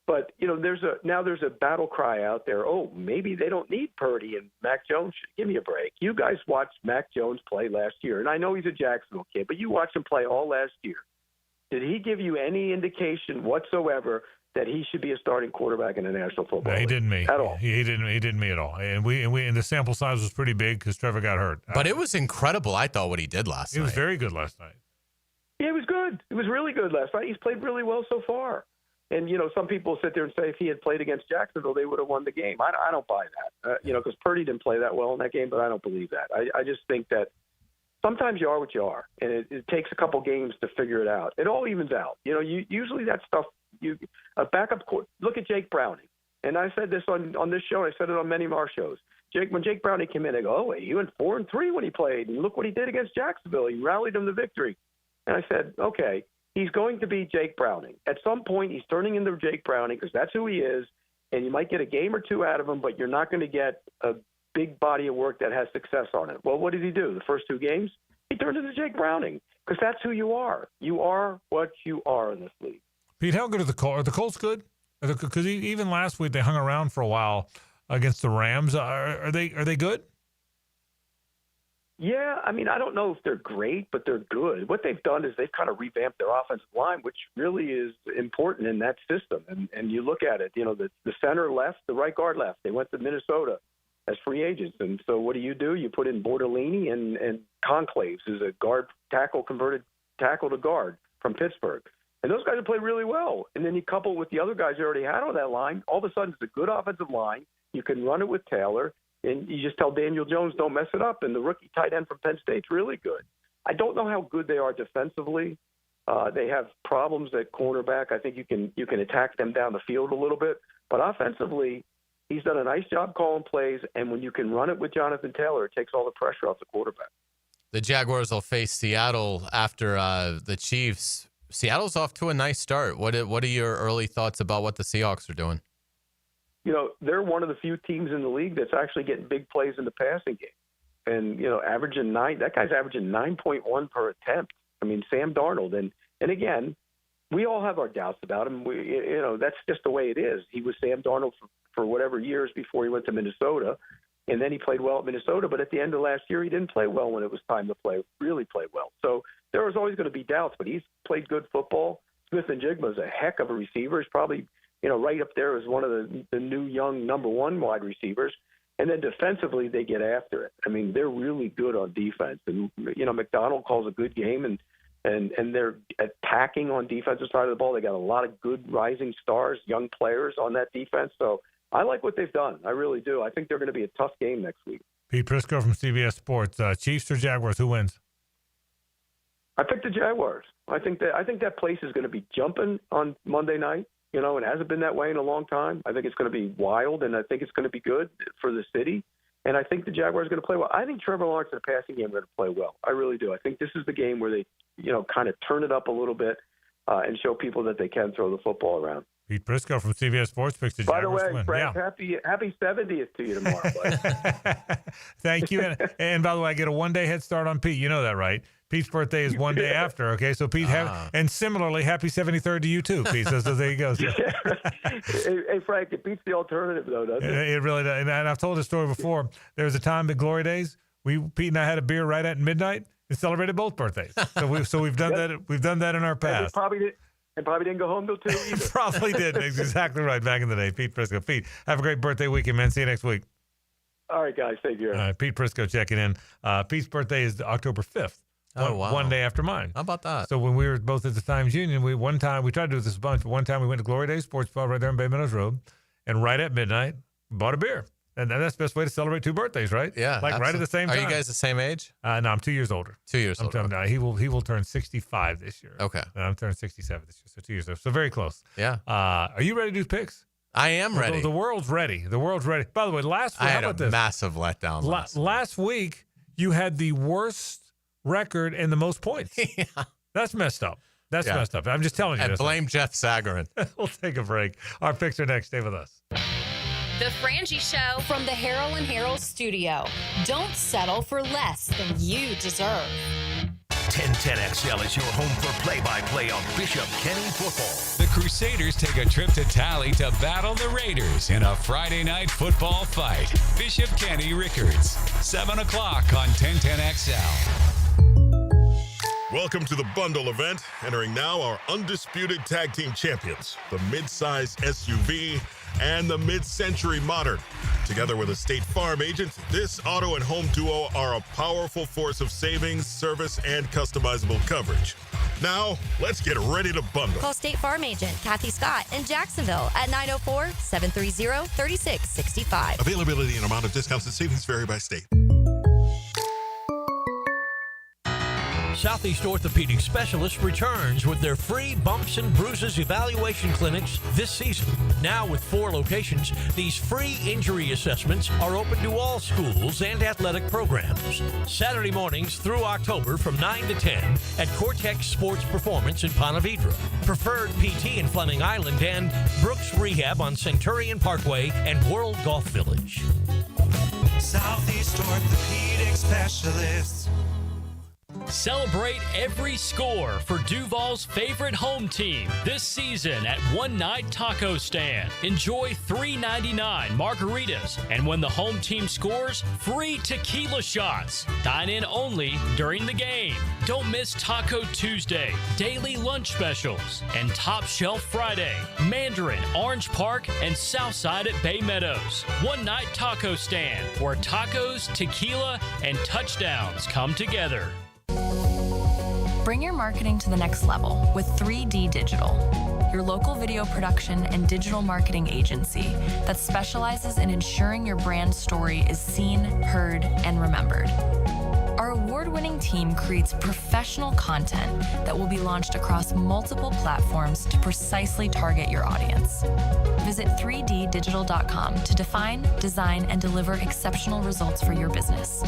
But, there's a battle cry out there. Oh, maybe they don't need Purdy and Mac Jones. Give me a break. You guys watched Mac Jones play last year, and I know he's a Jacksonville kid, but you watched him play all last year. Did he give you any indication whatsoever that he should be a starting quarterback in the National Football League? He didn't me at all. He didn't me at all. And the sample size was pretty big because Trevor got hurt. But it was incredible. I thought what he did last night. He was very good last night. Yeah, it was good. It was really good last night. He's played really well so far. And some people sit there and say if he had played against Jacksonville, they would have won the game. I don't buy that. Because Purdy didn't play that well in that game, but I don't believe that. I just think that sometimes you are what you are, and it takes a couple games to figure it out. It all evens out. Usually that stuff. A backup court. Look at Jake Browning, and I said this on this show. I said it on many of our shows. When Jake Browning came in, I go, he went 4-3 when he played, and look what he did against Jacksonville. He rallied them to victory. And I said, okay, he's going to be Jake Browning. At some point, he's turning into Jake Browning because that's who he is, and you might get a game or two out of him, but you're not going to get a big body of work that has success on it. Well, what did he do? The first 2 games, he turned into Jake Browning because that's who you are. You are what you are in this league. Pete, how good are the Colts? Are the Colts good? Because even last week they hung around for a while against the Rams. Are they good? Yeah, I mean, I don't know if they're great, but they're good. What they've done is they've kind of revamped their offensive line, which really is important in that system. And you look at it, the center left, the right guard left. They went to Minnesota as free agents. And so what do? You put in Bortolini and Conclaves, who's a guard tackle, converted tackle to guard from Pittsburgh. And those guys have played really well. And then you couple with the other guys you already had on that line, all of a sudden it's a good offensive line. You can run it with Taylor, and you just tell Daniel Jones, don't mess it up. And the rookie tight end from Penn State's really good. I don't know how good they are defensively. They have problems at cornerback. I think you can attack them down the field a little bit. But offensively, he's done a nice job calling plays. And when you can run it with Jonathan Taylor, it takes all the pressure off the quarterback. The Jaguars will face Seattle after the Chiefs. Seattle's off to a nice start. What are your early thoughts about what the Seahawks are doing? They're one of the few teams in the league that's actually getting big plays in the passing game. And, averaging 9, that guy's averaging 9.1 per attempt. I mean, Sam Darnold. And again, we all have our doubts about him. That's just the way it is. He was Sam Darnold for whatever years before he went to Minnesota. And then he played well at Minnesota, but at the end of last year, he didn't play well when it was time to really play well. So there was always going to be doubts, but he's played good football. Smith and Jigma's a heck of a receiver. He's probably, right up there as one of the new young number 1 wide receivers. And then defensively, they get after it. I mean, they're really good on defense. And, McDonald calls a good game, and and they're attacking on defensive side of the ball. They got a lot of good rising stars, young players on that defense. So I like what they've done. I really do. I think they're going to be a tough game next week. Pete Prisco from CBS Sports. Chiefs or Jaguars? Who wins? I picked the Jaguars. I think that place is going to be jumping on Monday night. You know, it hasn't been that way in a long time. I think it's going to be wild, and I think it's going to be good for the city. And I think the Jaguars are going to play well. I think Trevor Lawrence in the passing game are going to play well. I really do. I think this is the game where they, kind of turn it up a little bit and show people that they can throw the football around. Pete Prisco from CBS Sports picks the Jaguars to win. By the way, Frank, happy 70th to you tomorrow, buddy. Thank you. And by the way, I get a one-day head start on Pete. You know that, right? Pete's birthday is one day after, okay? So Pete, and similarly, happy 73rd to you too, Pete. So there you go. Hey, Frank, it beats the alternative, though, doesn't it? It really does. And I've told this story before. There was a time at Glory Days, Pete and I had a beer right at midnight and celebrated both birthdays. So we've done that. We've done that in our past. And probably didn't go home till 2 either. Probably did. Exactly right. Back in the day. Pete Prisco. Pete, have a great birthday weekend, man. See you next week. All right, guys. Take care. All right, Pete Prisco checking in. Pete's birthday is October 5th. Oh, wow. One day after mine. How about that? So when we were both at the Times Union, we tried to do this a bunch, but one time we went to Glory Days Sports Bar right there on Bay Meadows Road, and right at midnight, bought a beer. And that's the best way to celebrate two birthdays, right? Yeah. Like right at the same time. Are you guys the same age? No, I'm 2 years older. 2 years older. He will turn 65 this year. Okay. And I'm turning 67 this year, so 2 years older. So very close. Yeah. Are you ready to do picks? I am ready. The world's ready. The world's ready. By the way, last week, I how had about a this? massive letdown Last week, you had the worst record and the most points. Yeah. That's messed up. That's messed up. I'm just telling you. And blame Jeff Sagarin. We'll take a break. Our picks are next. Stay with us. The Frangie Show from the Harrell and Harrell studio. Don't settle for less than you deserve. 1010XL is your home for play-by-play on Bishop Kenny football. The Crusaders take a trip to Tally to battle the Raiders in a Friday night football fight. Bishop Kenny Rickards, 7 o'clock on 1010XL. Welcome to the bundle event. Entering now our undisputed tag team champions, the mid-size SUV and the mid-century modern. Together with a State Farm agent, this auto and home duo are a powerful force of savings, service, and customizable coverage. Now, let's get ready to bundle. Call State Farm agent Kathy Scott in Jacksonville at 904-730-3665. Availability and amount of discounts and savings vary by state. Southeast Orthopedic Specialists returns with their free bumps and bruises evaluation clinics this season. Now with 4 locations, these free injury assessments are open to all schools and athletic programs. Saturday mornings through October from 9 to 10 at Cortex Sports Performance in Ponte Vedra, Preferred PT in Fleming Island, and Brooks Rehab on Centurion Parkway and World Golf Village. Southeast Orthopedic Specialists. Celebrate every score for Duval's favorite home team this season at One Night Taco Stand. Enjoy $3.99 margaritas, and when the home team scores, free tequila shots. Dine in only during the game. Don't miss Taco Tuesday, daily lunch specials, and Top Shelf Friday. Mandarin, Orange Park, and Southside at Bay Meadows. One Night Taco Stand, where tacos, tequila, and touchdowns come together. Bring your marketing to the next level with 3D Digital, your local video production and digital marketing agency that specializes in ensuring your brand story is seen, heard, and remembered. Our award-winning team creates professional content that will be launched across multiple platforms to precisely target your audience. Visit 3ddigital.com to define, design, and deliver exceptional results for your business.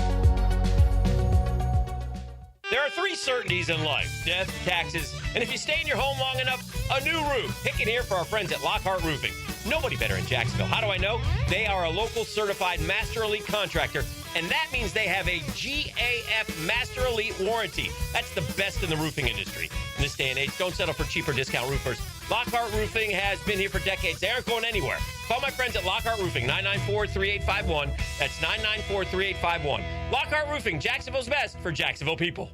There are 3 certainties in life: death, taxes, and if you stay in your home long enough, a new roof. Pick it here for our friends at Lockhart Roofing. Nobody better in Jacksonville. How do I know? They are a local certified Master Elite contractor, and that means they have a GAF Master Elite warranty. That's the best in the roofing industry. In this day and age, don't settle for cheaper discount roofers. Lockhart Roofing has been here for decades. They aren't going anywhere. Call my friends at Lockhart Roofing, 994-3851. That's 994-3851. Lockhart Roofing, Jacksonville's best for Jacksonville people.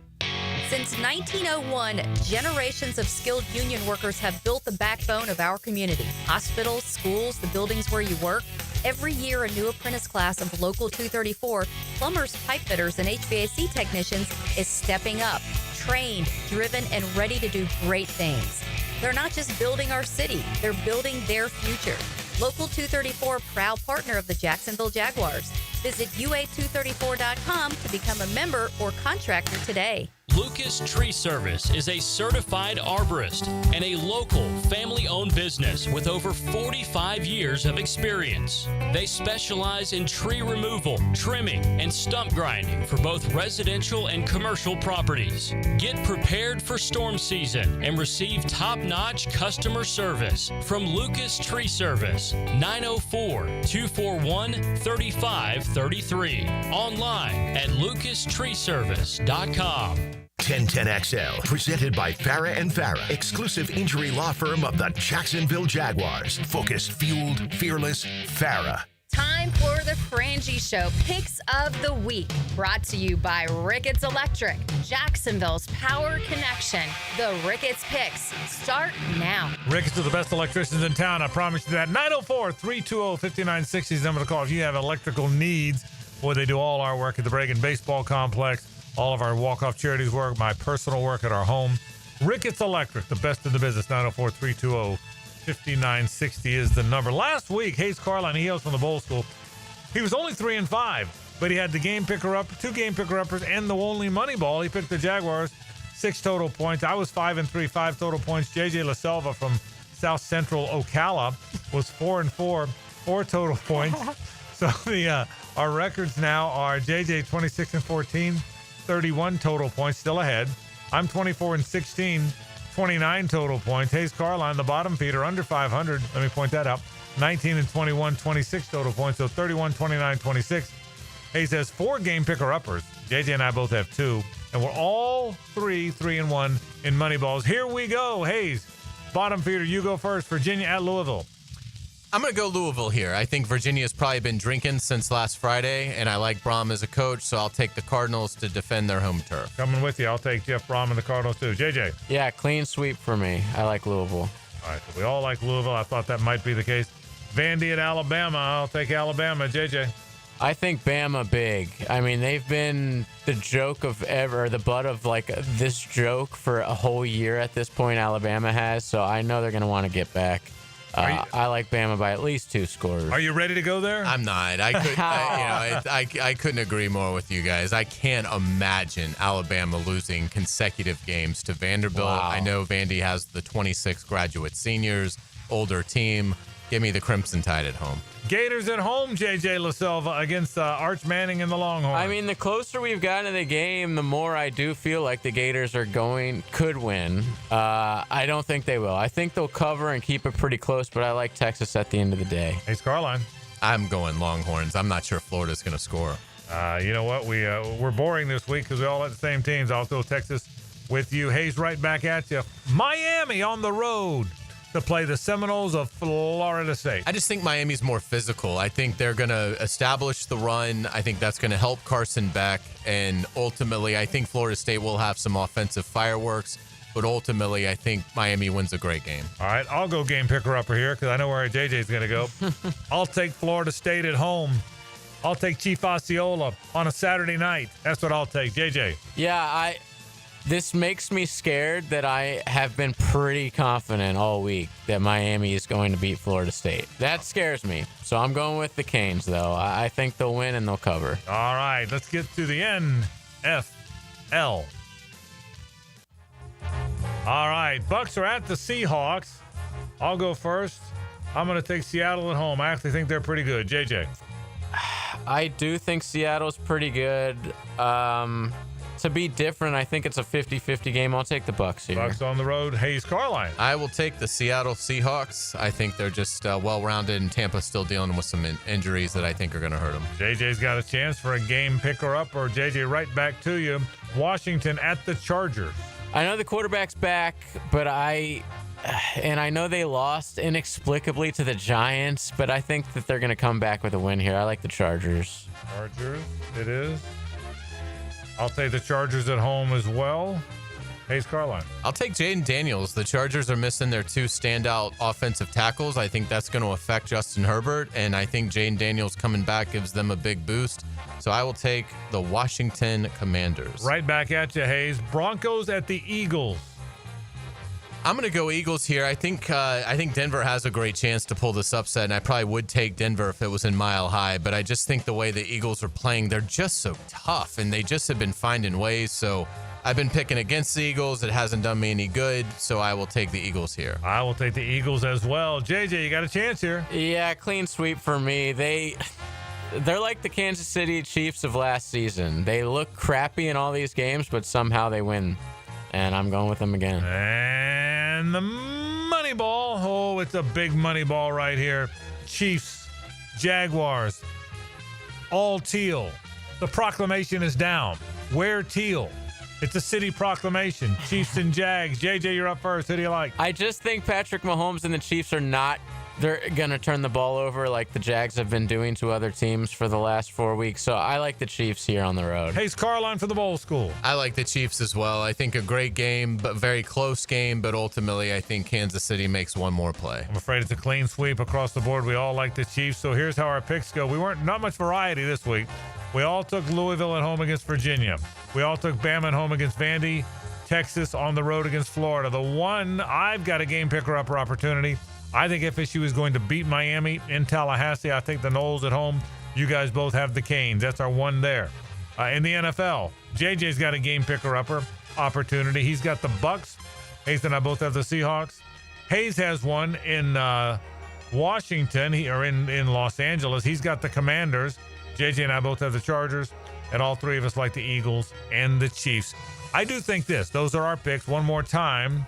Since 1901, generations of skilled union workers have built the backbone of our community. Hospitals, schools, the buildings where you work. Every year, a new apprentice class of Local 234, plumbers, pipe fitters, and HVAC technicians is stepping up, trained, driven, and ready to do great things. They're not just building our city, they're building their future. Local 234, proud partner of the Jacksonville Jaguars. Visit UA234.com to become a member or contractor today. Lucas Tree Service is a certified arborist and a local family-owned business with over 45 years of experience. They specialize in tree removal, trimming, and stump grinding for both residential and commercial properties. Get prepared for storm season and receive top-notch customer service from Lucas Tree Service, 904-241-3533. Online at lucastreeservice.com. 1010XL, presented by Farah and Farah, exclusive injury law firm of the Jacksonville Jaguars. Focused, fueled, fearless, Farah. Time for the Frangie Show Picks of the Week. Brought to you by Ricketts Electric, Jacksonville's power connection. The Ricketts Picks start now. Ricketts are the best electricians in town. I promise you that. 904-320-5960 is the number to call if you have electrical needs. Boy, they do all our work at the Bregan Baseball Complex. All of our walk-off charities work, my personal work at our home. Ricketts Electric, the best in the business. 904-320-5960 is the number. Last week, Hayes Carline, he hails from the Bowl School. He was only 3-5, but he had the game picker-up, 2 game picker-uppers, and the only money ball. He picked the Jaguars, 6 total points. I was 5-3, 5 total points. JJ LaSelva from South Central Ocala was 4-4, 4 total points. So our records now are JJ 26-14. 31 total points, still ahead. I'm 24-16, 29 total points. Hayes Carline, the bottom feeder, under 500. Let me point that out. 19-21, 26 total points. So 31, 29, 26. Hayes has 4 game picker-uppers. JJ and I both have 2. And we're all 3-1 in money balls. Here we go. Hayes, bottom feeder, you go first. Virginia at Louisville. I'm going to go Louisville here. I think Virginia's probably been drinking since last Friday, and I like Brom as a coach, so I'll take the Cardinals to defend their home turf. Coming with you. I'll take Jeff Brom and the Cardinals, too. JJ. Yeah, clean sweep for me. I like Louisville. All right, so we all like Louisville. I thought that might be the case. Vandy at Alabama. I'll take Alabama. JJ. I think Bama big. I mean, they've been the joke of ever, the butt of like this joke for a whole year at this point, Alabama has, so I know they're going to want to get back. I like Bama by at least 2 scores. Are you ready to go there? I'm not. I couldn't agree more with you guys. I can't imagine Alabama losing consecutive games to Vanderbilt. Wow. I know Vandy has the 26 graduate seniors, older team. Give me the Crimson Tide at home. Gators at home, JJ LaSelva against Arch Manning and the Longhorns. I mean, the closer we've gotten to the game, the more I do feel like the Gators could win. I don't think they will. I think they'll cover and keep it pretty close, but I like Texas at the end of the day. Hey, Carline. I'm going Longhorns. I'm not sure Florida's going to score. You know what? We're boring this week because we all have the same teams. I'll go Texas with you. Hayes right back at you. Miami on the road to play the Seminoles of Florida State. I just think Miami's more physical. I think they're going to establish the run. I think that's going to help Carson Beck. And ultimately, I think Florida State will have some offensive fireworks. But ultimately, I think Miami wins a great game. All right, I'll go game picker-upper here because I know where JJ's going to go. I'll take Florida State at home. I'll take Chief Osceola on a Saturday night. That's what I'll take. JJ. Yeah, this makes me scared that I have been pretty confident all week that Miami is going to beat Florida State. That scares me. So I'm going with the Canes, though. I think they'll win and they'll cover. All right, let's get to the NFL. All right, Bucks are at the Seahawks. I'll go first. I'm going to take Seattle at home. I actually think they're pretty good. JJ. I do think Seattle's pretty good. To be different, I think it's a 50-50 game. I'll take the Bucks here. Bucks on the road. Hayes Carline. I will take the Seattle Seahawks. I think they're just well-rounded, and Tampa's still dealing with some injuries that I think are going to hurt them. JJ's got a chance for a game picker-up, or JJ right back to you. Washington at the Chargers. I know the quarterback's back, but I know they lost inexplicably to the Giants, but I think that they're going to come back with a win here. I like the Chargers. Chargers, it is. I'll take the Chargers at home as well. Hayes Carline. I'll take Jaden Daniels. The Chargers are missing their 2 standout offensive tackles. I think that's going to affect Justin Herbert, and I think Jaden Daniels coming back gives them a big boost. So I will take the Washington Commanders. Right back at you, Hayes. Broncos at the Eagles. I'm going to go Eagles here. I think Denver has a great chance to pull this upset, and I probably would take Denver if it was in Mile High, but I just think the way the Eagles are playing, they're just so tough, and they just have been finding ways. So I've been picking against the Eagles. It hasn't done me any good, so I will take the Eagles here. I will take the Eagles as well. JJ, you got a chance here. Yeah, clean sweep for me. They're like the Kansas City Chiefs of last season. They look crappy in all these games, but somehow they win. And I'm going with them again. And the money ball. Oh, it's a big money ball right here. Chiefs, Jaguars, all teal. The proclamation is down. Wear teal. It's a city proclamation. Chiefs and Jags. JJ, you're up first. Who do you like? I just think Patrick Mahomes and the Chiefs are not. They're going to turn the ball over like the Jags have been doing to other teams for the last 4 weeks. So I like the Chiefs here on the road. Hayes Carline for the Bowl School. I like the Chiefs as well. I think a great game, but very close game. But ultimately, I think Kansas City makes one more play. I'm afraid it's a clean sweep across the board. We all like the Chiefs. So here's how our picks go. Not much variety this week. We all took Louisville at home against Virginia. We all took Bama at home against Vandy. Texas on the road against Florida. The one I've got a game picker-upper opportunity. I think FSU is going to beat Miami in Tallahassee. I think the Noles at home. You guys both have the Canes. That's our one there. In the NFL, JJ's got a game picker-upper opportunity. He's got the Bucks. Hayes and I both have the Seahawks. Hayes has one in Washington, in Los Angeles. He's got the Commanders. JJ and I both have the Chargers. And all three of us like the Eagles and the Chiefs. I do think this. Those are our picks. One more time.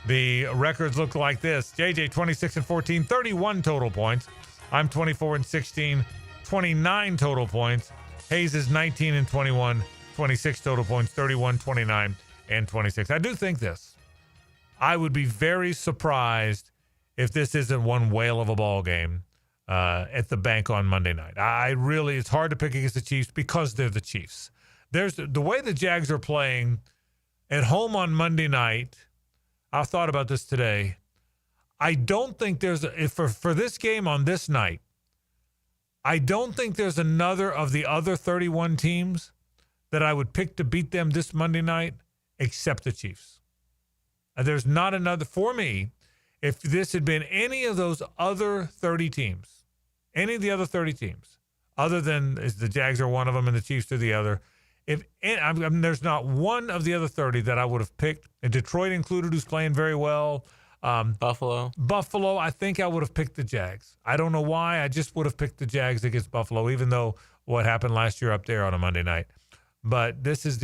The records look like this. JJ 26-14, 31 total points. I'm 24-16, 29 total points. Hayes is 19-21, 26 total points, 31, 29, and 26. I do think this. I would be very surprised if this isn't one whale of a ball game at the bank on Monday night. It's hard to pick against the Chiefs because they're the Chiefs. There's the way the Jags are playing at home on Monday night. I thought about this today. I don't think for this game on this night, I don't think there's another of the other 31 teams that I would pick to beat them this Monday night except the Chiefs. There's not another. For me, if this had been any of those other 30 teams, any of the other 30 teams, other than the Jags are one of them and the Chiefs are the other, there's not one of the other 30 that I would have picked, and Detroit included, who's playing very well. Buffalo, I think I would have picked the Jags. I don't know why. I just would have picked the Jags against Buffalo, even though what happened last year up there on a Monday night. But this is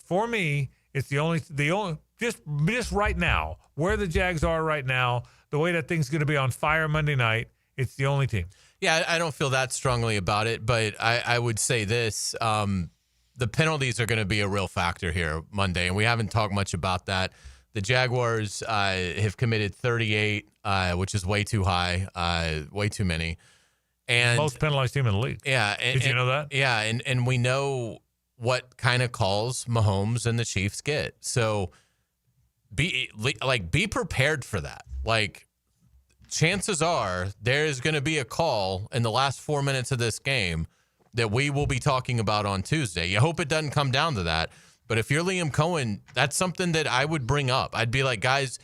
for me, it's the only just right now, where the Jags are right now, the way that thing's going to be on fire Monday night, it's the only team. Yeah, I don't feel that strongly about it, but I would say this. The penalties are going to be a real factor here Monday, and we haven't talked much about that. The Jaguars have committed 38, which is way too high, way too many. And most penalized team in the league. Yeah. Did you know that? Yeah, and we know what kind of calls Mahomes and the Chiefs get. So be prepared for that. Like, chances are there is going to be a call in the last 4 minutes of this game that we will be talking about on Tuesday. You hope it doesn't come down to that. But if you're Liam Cohen, that's something that I would bring up. I'd be like, guys,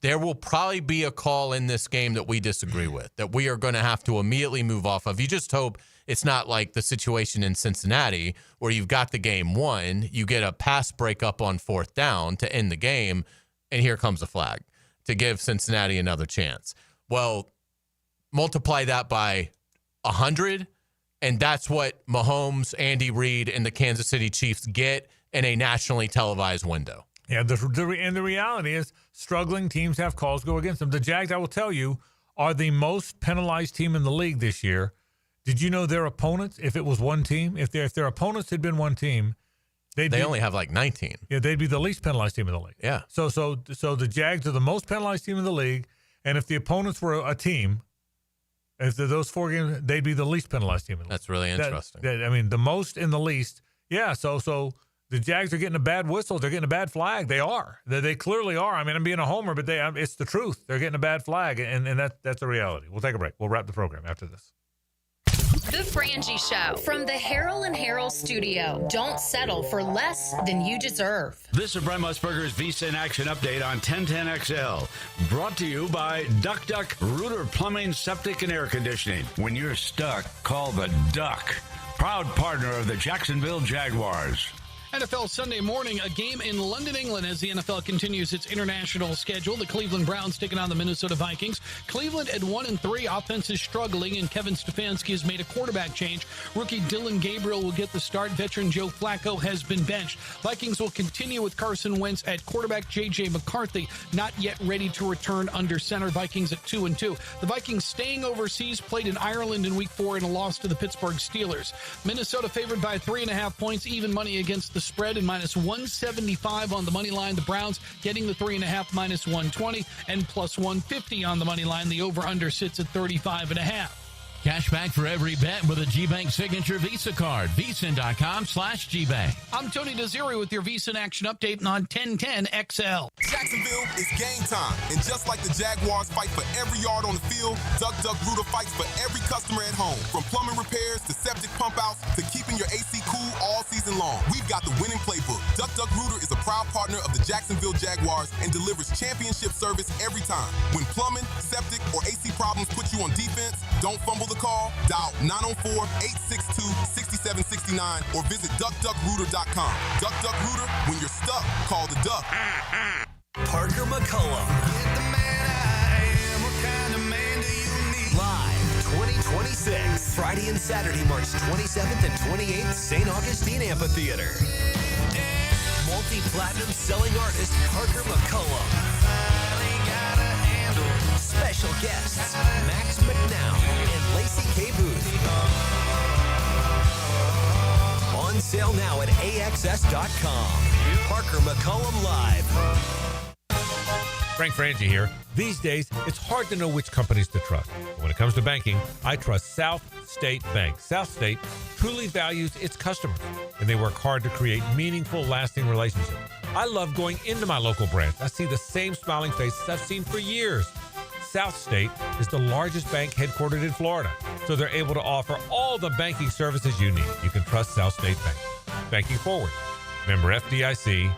there will probably be a call in this game that we disagree with, that we are going to have to immediately move off of. You just hope it's not like the situation in Cincinnati where you've got the game won, you get a pass breakup on 4th down to end the game, and here comes a flag to give Cincinnati another chance. Well, multiply that by 100, and that's what Mahomes, Andy Reid, and the Kansas City Chiefs get in a nationally televised window. Yeah, and the reality is struggling teams have calls go against them. The Jags, I will tell you, are the most penalized team in the league this year. Did you know their opponents, if it was one team, if their opponents had been one team, they only have like 19. Yeah, they'd be the least penalized team in the league. Yeah. So the Jags are the most penalized team in the league, and if the opponents were a team, if those 4 games, they'd be the least penalized team in the league. That's really interesting. The most and the least. Yeah, so The Jags are getting a bad whistle. They're getting a bad flag. They are. They clearly are. I mean, I'm being a homer, but it's the truth. They're getting a bad flag, and that's the reality. We'll take a break. We'll wrap the program after this. The Frangie Show from the Harrell and Harrell studio. Don't settle for less than you deserve. This is Brent Musburger's Visa in Action update on 1010XL. Brought to you by Duck Duck Rooter Plumbing, Septic, and Air Conditioning. When you're stuck, call the Duck. Proud partner of the Jacksonville Jaguars. NFL Sunday morning, a game in London, England as the NFL continues its international schedule. The Cleveland Browns taking on the Minnesota Vikings. Cleveland at 1-3. Offense is struggling, and Kevin Stefanski has made a quarterback change. Rookie Dylan Gabriel will get the start. Veteran Joe Flacco has been benched. Vikings will continue with Carson Wentz at quarterback. J.J. McCarthy not yet ready to return under center. Vikings at 2-2. The Vikings staying overseas, played in Ireland in Week 4 in a loss to the Pittsburgh Steelers. Minnesota favored by 3.5 points, even money against the spread, and minus 175 on the money line. The Browns getting the 3.5 minus 120, and plus 150 on the money line. The over-under sits at 35.5. Cash back for every bet with a GBank signature Visa card. VSIN.com/GBank. I'm Tony Desiri with your Visa in Action update on 1010XL. Jacksonville is game time. And just like the Jaguars fight for every yard on the field, Duck Duck Rooter fights for every customer at home. From plumbing repairs to septic pump outs to keeping your AC cool all season long. We've got the winning playbook. Duck Duck Rooter is a proud partner of the Jacksonville Jaguars and delivers championship service every time. When plumbing, septic, or AC problems put you on defense, don't fumble the call. Dial 904-862-6769 or visit duckduckrooter.com. Duck Duck Rooter, when you're stuck, call the Duck. Parker McCullum. Get the man I am. What kind of man do you need? Live 2026. Friday and Saturday, March 27th and 28th, St. Augustine Amphitheater. Multi-platinum selling artist Parker McCullum. Special guests Max McNown and Lacey K. Booth. On sale now at AXS.com. Parker McCullum Live. Frank Frangie here. These days, it's hard to know which companies to trust. But when it comes to banking, I trust South State Bank. South State truly values its customers, and they work hard to create meaningful, lasting relationships. I love going into my local branch. I see the same smiling faces I've seen for years. South State is the largest bank headquartered in Florida, so they're able to offer all the banking services you need. You can trust South State Bank. Banking forward. Member FDIC.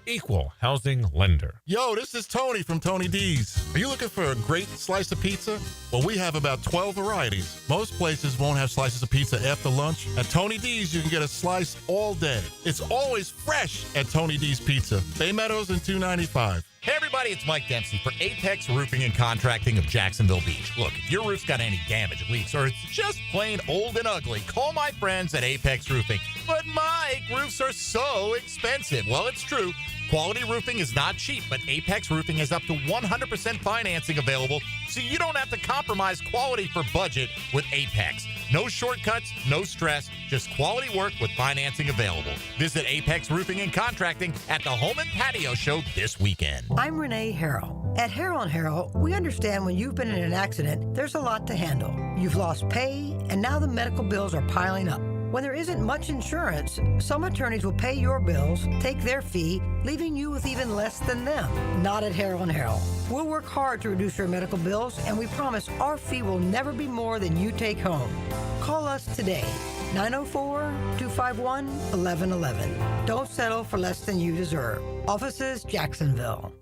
Equal housing lender. Yo, this is Tony from Tony D's. Are you looking for a great slice of pizza? Well, we have about 12 varieties. Most places won't have slices of pizza after lunch. At Tony D's, you can get a slice all day. It's always fresh at Tony D's Pizza. Bay Meadows and 295. Hey everybody, it's Mike Dempsey for Apex Roofing and Contracting of Jacksonville Beach. Look, if your roof's got any damage, leaks, or it's just plain old and ugly, call my friends at Apex Roofing. But Mike, roofs are so expensive. Well, it's true. Quality roofing is not cheap, but Apex Roofing has up to 100% financing available, so you don't have to compromise quality for budget with Apex. No shortcuts, no stress, just quality work with financing available. Visit Apex Roofing and Contracting at the Home and Patio Show this weekend. I'm Renee Harrell. At Harrell & Harrell, we understand when you've been in an accident, there's a lot to handle. You've lost pay, and now the medical bills are piling up. When there isn't much insurance, some attorneys will pay your bills, take their fee, leaving you with even less than them. Not at Harrell & Harrell. We'll work hard to reduce your medical bills, and we promise our fee will never be more than you take home. Call us today, 904-251-1111. Don't settle for less than you deserve. Offices, Jacksonville.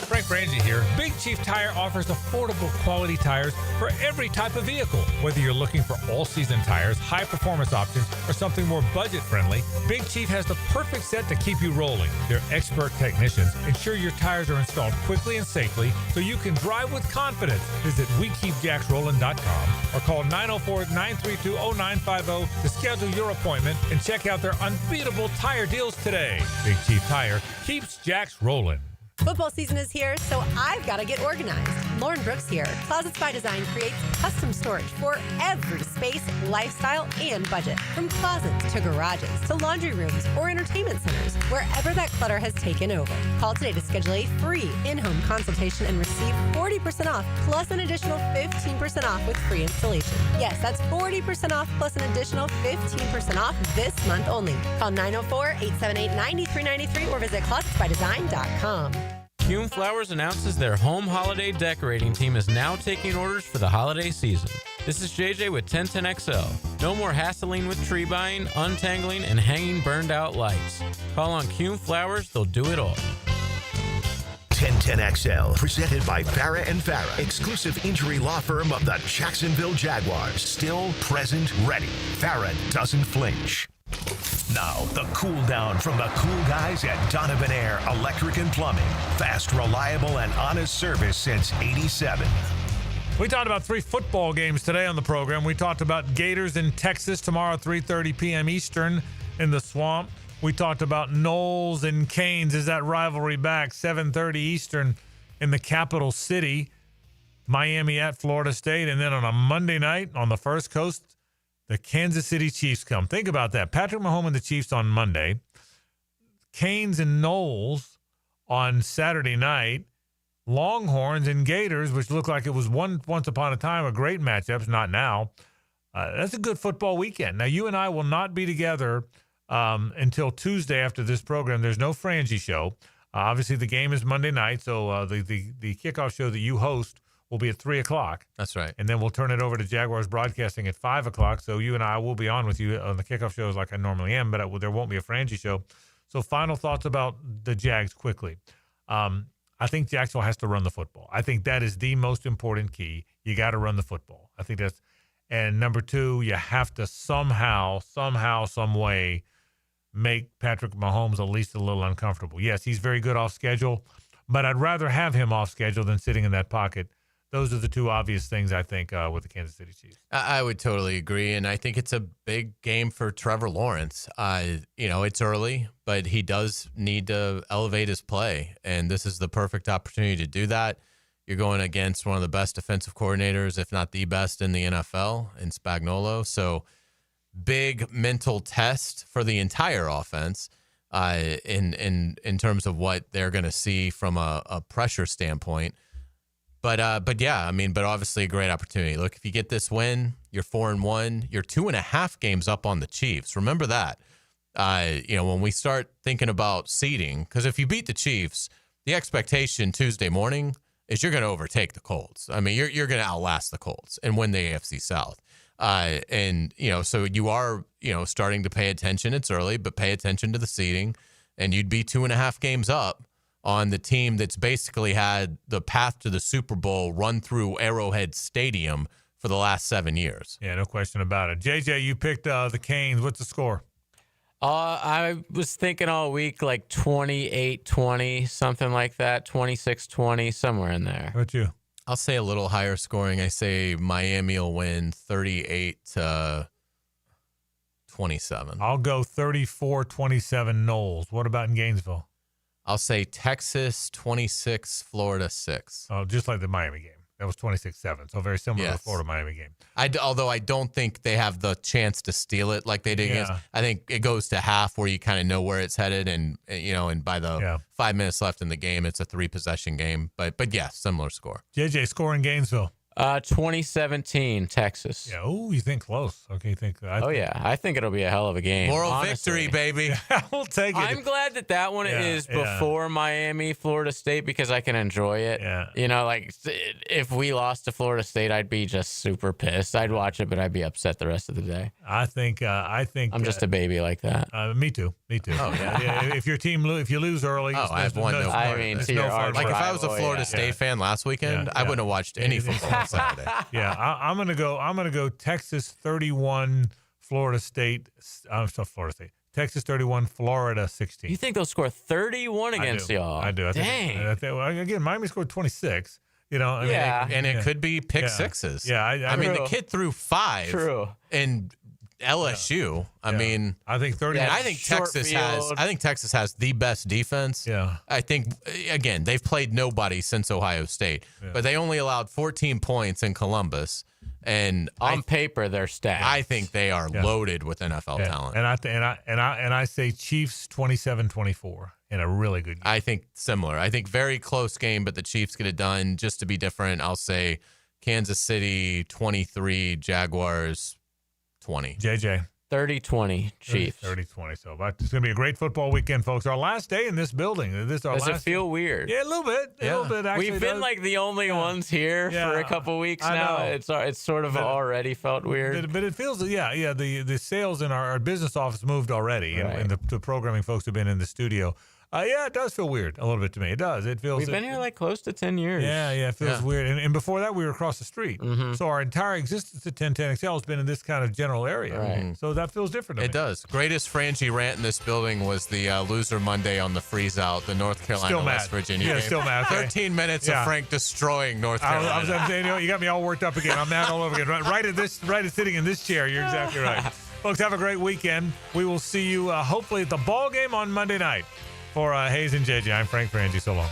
Frank Frangie here. Big Chief Tire offers affordable quality tires for every type of vehicle. Whether you're looking for all-season tires, high-performance options, or something more budget-friendly, Big Chief has the perfect set to keep you rolling. Their expert technicians ensure your tires are installed quickly and safely so you can drive with confidence. Visit WeKeepJacksRollin.com or call 904-932-0950 to schedule your appointment and check out their unbeatable tire deals today. Big Chief Tire keeps Jacks rolling. Football season is here, so I've got to get organized. Lauren Brooks here. Closets by Design creates custom storage for every space, lifestyle, and budget. From closets to garages to laundry rooms or entertainment centers, wherever that clutter has taken over. Call today to schedule a free in-home consultation and receive 40% off plus an additional 15% off with free installation. Yes, that's 40% off plus an additional 15% off this month only. Call 904-878-9393 or visit closetsbydesign.com. Kuhn Flowers announces their home holiday decorating team is now taking orders for the holiday season. This is JJ with 1010XL. No more hassling with tree buying, untangling, and hanging burned out lights. Call on Kuhn Flowers, they'll do it all. 1010XL, presented by Farah and Farah, exclusive injury law firm of the Jacksonville Jaguars. Still, present, ready. Farah doesn't flinch. Now, the cool down from the cool guys at Donovan Air Electric and Plumbing. Fast, reliable, and honest service since '87. We talked about 3 football games today on the program. We talked about Gators in Texas tomorrow, 3:30 p.m. Eastern in the Swamp. We talked about Knowles and Canes. Is that rivalry back? 7:30 Eastern in the capital city. Miami at Florida State. And then on a Monday night on the First Coast, the Kansas City Chiefs come. Think about that. Patrick Mahomes and the Chiefs on Monday. Canes and Knowles on Saturday night. Longhorns and Gators, which looked like it was once upon a time a great matchup, not now. That's a good football weekend. Now, you and I will not be together until Tuesday after this program. There's no Frangie show. Obviously, the game is Monday night, so the kickoff show that you host will be at 3 o'clock. That's right. And then we'll turn it over to Jaguars Broadcasting at 5 o'clock. So you and I will be on with you on the kickoff shows like I normally am, but there won't be a Frangie show. So final thoughts about the Jags quickly. I think Jacksonville has to run the football. I think that is the most important key. You got to run the football. I think that's – and number 2, you have to somehow, some way make Patrick Mahomes at least a little uncomfortable. Yes, he's very good off schedule, but I'd rather have him off schedule than sitting in that pocket. Those are the 2 obvious things, I think, with the Kansas City Chiefs. I would totally agree, and I think it's a big game for Trevor Lawrence. It's early, but he does need to elevate his play, and this is the perfect opportunity to do that. You're going against one of the best defensive coordinators, if not the best in the NFL, in Spagnuolo. So big mental test for the entire offense in terms of what they're going to see from a pressure standpoint. But obviously a great opportunity. Look, if you get this win, you're 4-1. You're 2.5 games up on the Chiefs. Remember that. When we start thinking about seeding, because if you beat the Chiefs, the expectation Tuesday morning is you're going to overtake the Colts. I mean, you're going to outlast the Colts and win the AFC South. So you are, starting to pay attention. It's early, but pay attention to the seeding, and you'd be 2.5 games up on the team that's basically had the path to the Super Bowl run through Arrowhead Stadium for the last 7 years. Yeah, no question about it. JJ, you picked the Canes. What's the score? I was thinking all week like 28-20, something like that, 26-20, somewhere in there. What about you? I'll say a little higher scoring. I say Miami will win 38-27. I'll go 34-27 Knowles. What about in Gainesville? I'll say Texas 26, Florida 6. Oh, just like the Miami game. That was 26-7, so very similar to the Florida-Miami game. Although I don't think they have the chance to steal it like they did against. I think it goes to half where you kind of know where it's headed, and by the 5 minutes left in the game, it's a 3-possession game. But yeah, similar score. JJ, score in Gainesville. 2017, Texas. Yeah. Oh, you think close? Okay, I think it'll be a hell of a game. Moral victory, baby. We'll take it. I'm glad that one is before Miami, Florida State, because I can enjoy it. Yeah. If we lost to Florida State, I'd be just super pissed. I'd watch it, but I'd be upset the rest of the day. I think I'm just a baby like that. Me too. Oh yeah. If your team if you lose early, I've won no. I mean, if I was a Florida State fan last weekend, I wouldn't have watched any football Saturday. Yeah, I'm gonna go Texas 31, Florida State. Florida State. Texas 31, Florida 16. You think they'll score 31 against y'all? I do. Dang. Again, Miami scored 26. And it could be pick sixes. Yeah, I mean, the kid threw 5. True. And LSU. I mean, I think 30. I think Texas has the best defense. Yeah. I think again they've played nobody since Ohio State, but they only allowed 14 points in Columbus. And on paper, they're stacked. I think they are loaded with NFL talent. And I say Chiefs 27-24 in a really good game. I think similar. I think very close game, but the Chiefs get it done. Just to be different, I'll say Kansas City 23, Jaguars 20. JJ. 30-20 Chiefs. 30-20. So it's going to be a great football weekend, folks. Our last day in this building. Does it feel weird? Yeah, a little bit. A little bit, actually. We've been like the only ones here for a couple weeks now. It's sort of already felt weird. But it feels, the sales in our business office moved already, and the programming folks have been in the studio. It does feel weird a little bit to me. It does. It feels. We've been here like close to 10 years. Yeah, it feels weird. And before that, we were across the street. Mm-hmm. So our entire existence at 1010XL has been in this kind of general area. Right. So that feels different to me. It does. Greatest Frangie rant in this building was the loser Monday on the freeze out, the North Carolina West Virginia game. Still mad. 13 minutes of Frank destroying North Carolina. I was saying, you got me all worked up again. I'm mad all over again. Right at sitting in this chair. You're exactly right. Folks, have a great weekend. We will see you hopefully at the ball game on Monday night. For Hayes and JJ, I'm Frank Frangie. So long.